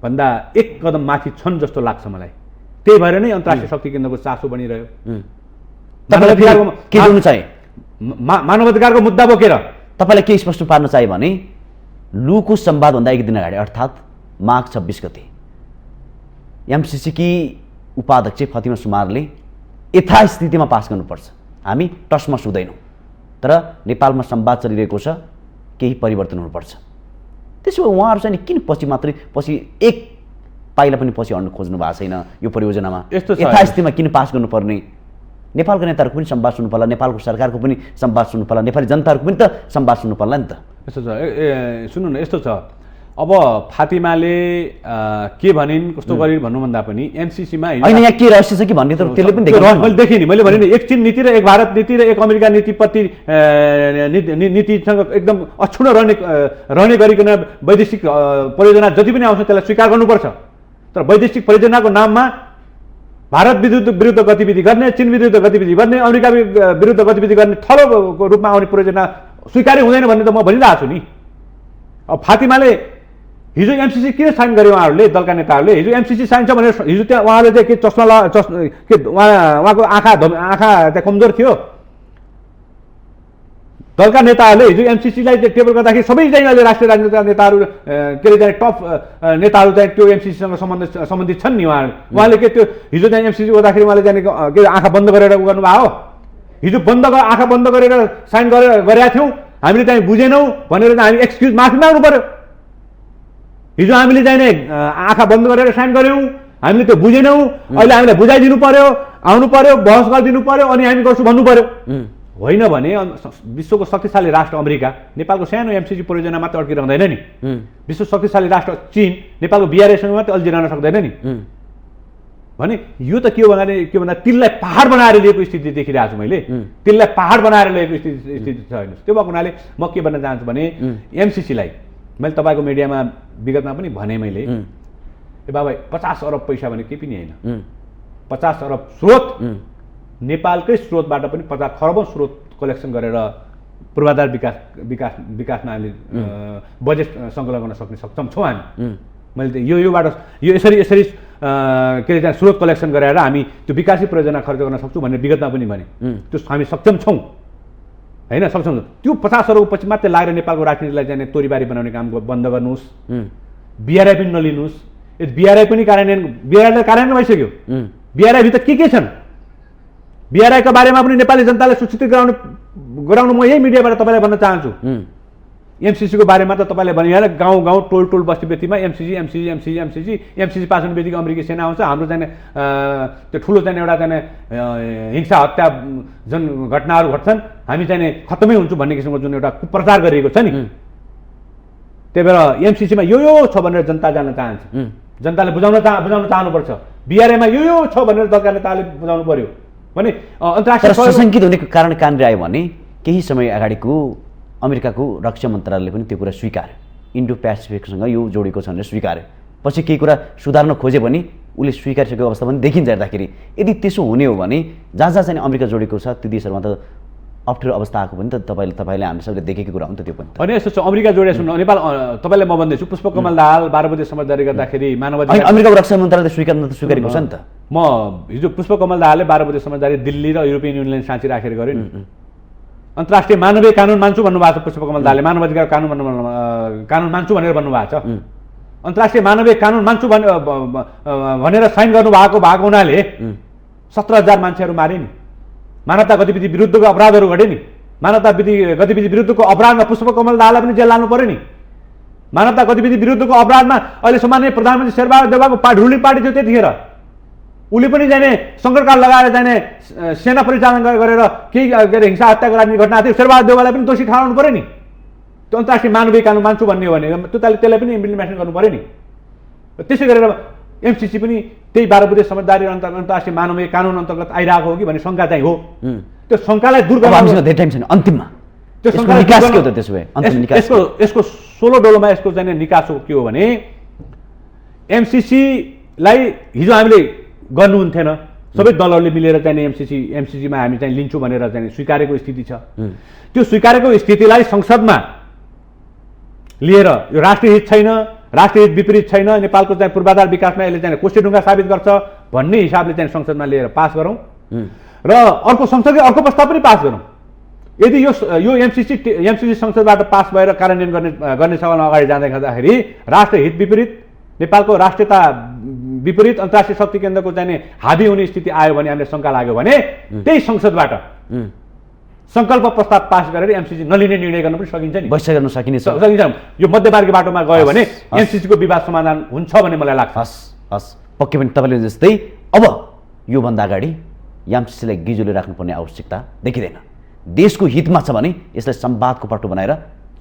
भन्दा एक कदम माथि छन् जस्तो लाग्छ मलाई। त्यही भएर नै अन्तर्राष्ट्रिय शक्ति केन्द्रको चासो बनिरह्यो। मानवाधिकारको मुद्दा बोकेर तपाईँलाई के स्पष्ट पार्न चाहियो भने लुको संवादभन्दा एक दिन अगाडि अर्थात् माघ 26 गते एमसिसीकी उपाध्यक्ष फतिमा सुमारले यथास्थितिमा पास गर्नुपर्छ, हामी टसमस हुँदैनौँ, तर नेपालमा संवाद चलिरहेको छ, केही परिवर्तन हुनुपर्छ। त्यसो भए उहाँहरू चाहिँ किन पछि एक पाइला पनि पछि हट्न खोज्नु भएको छैन यो परियोजनामा? यथास्थितिमा किन पास गर्नुपर्ने? नेपालको नेताहरूको पनि संवाद सुन्नु पर्ला, नेपालको सरकारको पनि संवाद सुन्नु पर्ला, नेपाली जनताहरूको पनि त संवाद सुन्नु पर्ला नि त। यस्तो छ, सुन्नु न, यस्तो छ, अब फातिमाले के भनिन् कस्तो गरिन् भन्नुभन्दा पनि एमसिसीमा होइन, यहाँ के रहस्य छ कि भन्ने त त्यसले पनि मैले देखेँ नि। मैले भने नि एक चीन नीति र एक भारत नीति र एक अमेरिका नीतिप्रति नीतिसँग एकदम अक्षुण्ण रहने गरिकन वैदेशिक परियोजना जति पनि आउँछ त्यसलाई स्वीकार गर्नुपर्छ। तर वैदेशिक परियोजनाको नाममा भारत विरुद्ध गतिविधि गर्ने, चीन विरुद्ध गतिविधि गर्ने, अमेरिका विरुद्ध गतिविधि गर्ने थलोको रूपमा आउने परियोजना स्वीकार्य हुँदैन भन्ने त म भनिरहेको छु नि। अब फातिमाले हिजो एमसिसी किन साइन गर्यो उहाँहरूले, दलका नेताहरूले? हिजो एमसिसी साइन छ भनेर हिजो त्यहाँ उहाँले चाहिँ के के उहाँको आँखा त्यहाँ कमजोर थियो? दलका नेताहरूले हिजो एमसिसीलाई चाहिँ टेबल गर्दाखेरि सबैजना राष्ट्रिय राजनीतिका नेताहरू के अरे चाहिँ टप नेताहरू चाहिँ त्यो एमसिसीसँग सम्बन्धित छन् नि। उहाँले के त्यो हिजो चाहिँ एमसिसी गर्दाखेरि उहाँले चाहिँ के आँखा बन्द गरेर गर्नुभयो? हिजो आँखा बन्द गरेर साइन गरेका थियौँ, हामीले चाहिँ बुझेनौँ भनेर हामी एक्सक्युज माफी माग्नु पर्यो। हिजो हामीले चाहिँ आँखा बन्द गरेर साइन गऱ्यौँ, हामीले त्यो बुझेनौँ, अहिले हामीलाई बुझाइदिनु पर्यो, आउनु पर्यो, बहस गरिदिनु पर्यो, अनि हामी गर्छु भन्नु पर्यो। होइन भने विश्वको शक्तिशाली राष्ट्र अमेरिका नेपालको सानो एमसिसी परियोजना मात्र अड्किरहँदैन नि। विश्व शक्तिशाली राष्ट्र चीन नेपालको बिआरएसँग मात्रै अल्झिरहन सक्दैन नि। भने यो त के हो भन्दा तिललाई पहाड बनाएर लिएको स्थिति देखिरहेको छु मैले। तिललाई पहाड बनाएर लिएको स्थिति छ हेर्नुहोस्। त्यो भएको हुनाले म के भन्न चाहन्छु भने एमसिसीलाई मैले तपाईँको मिडियामा विगतमा पनि भने मैले, ए बाबा 50 अरब पैसा भने केही पनि होइन। 50 अरब स्रोत नेपालकै स्रोतबाट पनि 50 खरबौँ स्रोत कलेक्सन गरेर पूर्वाधार विकासमा हामीले बजेट सङ्कलन गर्न सक्षम छौँ हामी। मैले त योबाट यो यसरी के अरे त्यहाँ स्रोत कलेक्सन गरेर हामी त्यो विकासी परियोजना खर्च गर्न सक्छौँ भन्ने विगतमा पनि भने त्यो हामी सक्षम छौँ होइन, सक्षम छौँ। त्यो 50 अरबको पछि मात्रै लागेर नेपालको राजनीतिलाई चाहिँ तोरीबारी बनाउने काम बन्द गर्नुहोस्, बिआरआई पनि नलिनुहोस्। बिआरआई पनि बिआरआईलाई कार्यान्वयन भइसक्यो। बिआरआईभित्र के छन्, बिआरआईका बारेमा पनि नेपाली जनतालाई सूचित गराउनु म यही मिडियाबाट तपाईँलाई भन्न चाहन्छु। एमसिसीको बारेमा त तपाईँले भनिहाल्यो, गाउँ टोल बस्ती बेतीमा एमसिसी पास हुने बित्तिकै अमेरिकी सेना आउँछ, हाम्रो चाहिँ त्यो ठुलो चाहिँ एउटा चाहिँ हिंसा हत्या जुन घटनाहरू घट्छन् हामी चाहिँ खत्तमै हुन्छौँ भन्ने किसिमको जुन एउटा कुप्रचार गरिएको छ नि, त्यही भएर एमसिसीमा यो छ भनेर जनता जान्न चाहन्छ। जनताले बुझाउन चाहनुपर्छ। बिआरआईमा यो छ भनेर दलका नेताले बुझाउनु पर्यो भने अन्तर्राष्ट्रिय सशङ्कित हुने कारण कहाँनिर आयो भने केही समय अगाडिको अमेरिकाको रक्षा मन्त्रालयले पनि त्यो कुरा स्वीकार्यो, इन्डो पेसिफिकसँग यो जोडेको छ भनेर स्वीकार्यो। पछि केही कुरा सुधार्न खोजे भने उसले स्वीकारिसकेको अवस्था पनि देखिन्छ हेर्दाखेरि। यदि त्यसो हुने हो भने जहाँ चाहिँ अमेरिका जोडेको छ त्यो देशहरूमा त अप्ठ्यारो अवस्था आएको पनि त तपाईँले हामी सबैले देखेको कुरा हो नि त। त्यो पनि अनि यस्तो छ, अमेरिका जोडेको छ नेपाल, तपाईँलाई म भन्दैछु पुष्पकमल दाहाल 12 बजे समझदारी गर्दाखेरि मानवाधिकार अमेरिकाको रक्षा मन्त्रालयले स्वीकारेको छ नि त। म हिजो पुष्पकमल दाहालले 12 बजे समझदारी दिल्ली र युरोपियन युनियनले साँची राखेर गऱ्यो नि। अन्तर्राष्ट्रिय मानवीय कानुन मान्छु भन्नुभएको छ पुष्पकमल दाहालले, मानवाधिकार कानुन मान्छु भनेर भन्नुभएको छ। अन्तर्राष्ट्रिय मानवीय कानुन मान्छु भनेर साइन गर्नुभएको हुनाले 17,000 मान्छेहरू मारे नि, मानवता गतिविधि विरुद्धको अपराधहरू घटे नि। मानवता गतिविधि विरुद्धको अपराधमा पुष्पकमल दाहाललाई पनि जेल लानु पर्यो नि। मानवता गतिविधि विरुद्धको अपराधमा अहिले सामान्य प्रधानमन्त्री शेरबहादुर देउवाको रुलिङ पार्टी थियो त्यतिखेर, उसले पनि जाने सङ्कटकाल लगाएर जाने सेना परिचालन गरेर केही के अरे हिंसा हत्याको राजनीति घटना थियो, शेरबहादुर देउवालाई पनि दोषी ठहराउनु पर्यो नि। त्यो अन्तर्राष्ट्रिय मानवीय कानुन मान्छु भन्ने हो भने त्यसलाई पनि इम्प्लिमेन्टेसन गर्नु पर्यो नि। त्यसै गरेर एमसिसी पनि त्यही 12 बुँदे समझदारी अन्तर्राष्ट्रिय मानवीय कानुन अन्तर्गत आइरहेको हो कि भन्ने शङ्का चाहिँ हो। त्यो शङ्कालाई दूर गर्न धेरै टाइम छैन, अन्तिममा त्यो शङ्कालाई निकास के हो त त्यसो भए? यसको 16 डोलोमा यसको चाहिँ निकास हो के हो भने एमसिसीलाई हिजो हामीले गर्नुहुन्थेन, सबै दलहरूले मिलेर चाहिँ एमसिसीमा हामी चाहिँ लिन्छौँ भनेर चाहिँ स्वीकारेको स्थिति छ। त्यो स्वीकारेको स्थितिलाई संसदमा लिएर यो राष्ट्रिय हित छैन, राष्ट्रिय हित विपरीत छैन, नेपालको चाहिँ पूर्वाधार विकासमा यसले चाहिँ कोष्ठढुङ्गा साबित गर्छ भन्ने हिसाबले चाहिँ संसदमा लिएर पास गरौँ र अर्को संसदले अर्को प्रस्ताव पनि पास गरौँ। यदि यो एमसिसी संसदबाट पास भएर कार्यान्वयन गर्ने सवालमा अगाडि जाँदाखेरि राष्ट्रिय हित विपरीत, नेपालको राष्ट्रियता विपरीत, अन्तर्राष्ट्रिय शक्ति केन्द्रको चाहिँ हाबी हुने स्थिति आयो भने हामीलाई शङ्का लाग्यो भने त्यही संसदबाट सङ्कल्प प्रस्ताव पास गरेर एमसिसी नलिने निर्णय गर्न पनि सकिन्छ नि, बैठक गर्न सकिन्छ। यो मध्यमार्गी बाटोमा गयो भने एमसिसीको विवाद समाधान हुन्छ भन्ने मलाई लाग्छ। हस् पक्कै पनि तपाईँले जस्तै अब योभन्दा अगाडि एमसिसीलाई गिजोले राख्नुपर्ने आवश्यकता देखिँदैन। देशको हितमा छ भने यसलाई संवादको पाटो बनाएर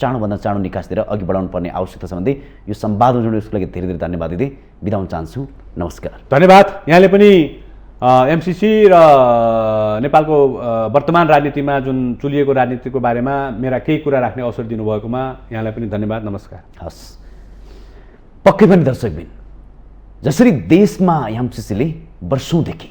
चाँडोभन्दा चाँडो निकासतिर अघि बढाउनु पर्ने आवश्यकता छ भन्दै यो संवादमा जोड्नु यसको लागि धेरै धेरै धन्यवाद दिँदै बिदा हुन चाहन्छु। नमस्कार। धन्यवाद। यहाँले पनि एमसिसी र नेपालको वर्तमान राजनीतिमा जुन चुलिएको राजनीतिको बारेमा मेरा केही कुरा राख्ने अवसर दिनुभएकोमा यहाँलाई पनि धन्यवाद। नमस्कार। हस् पक्कै पनि दर्शकबिन, जसरी देशमा एमसिसीले वर्षौँदेखि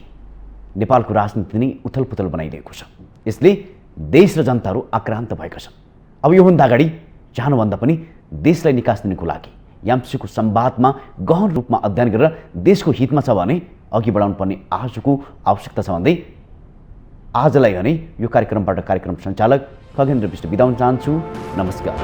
नेपालको राजनीति नै उथलपुथल बनाइरहेको छ, यसले देश र जनताहरू आक्रान्त भएका छन्। अब योभन्दा अगाडि चाहनुभन्दा पनि देशलाई निकास दिनको लागि एमसिसीको संवादमा गहन रूपमा अध्ययन गरेर देशको हितमा छ भने अघि बढाउनु पर्ने आजको आवश्यकता छ भन्दै आजलाई भने यो कार्यक्रमबाट कार्यक्रम सञ्चालक खगेन्द्र विष्ट बिदा हुन चाहन्छु। नमस्कार।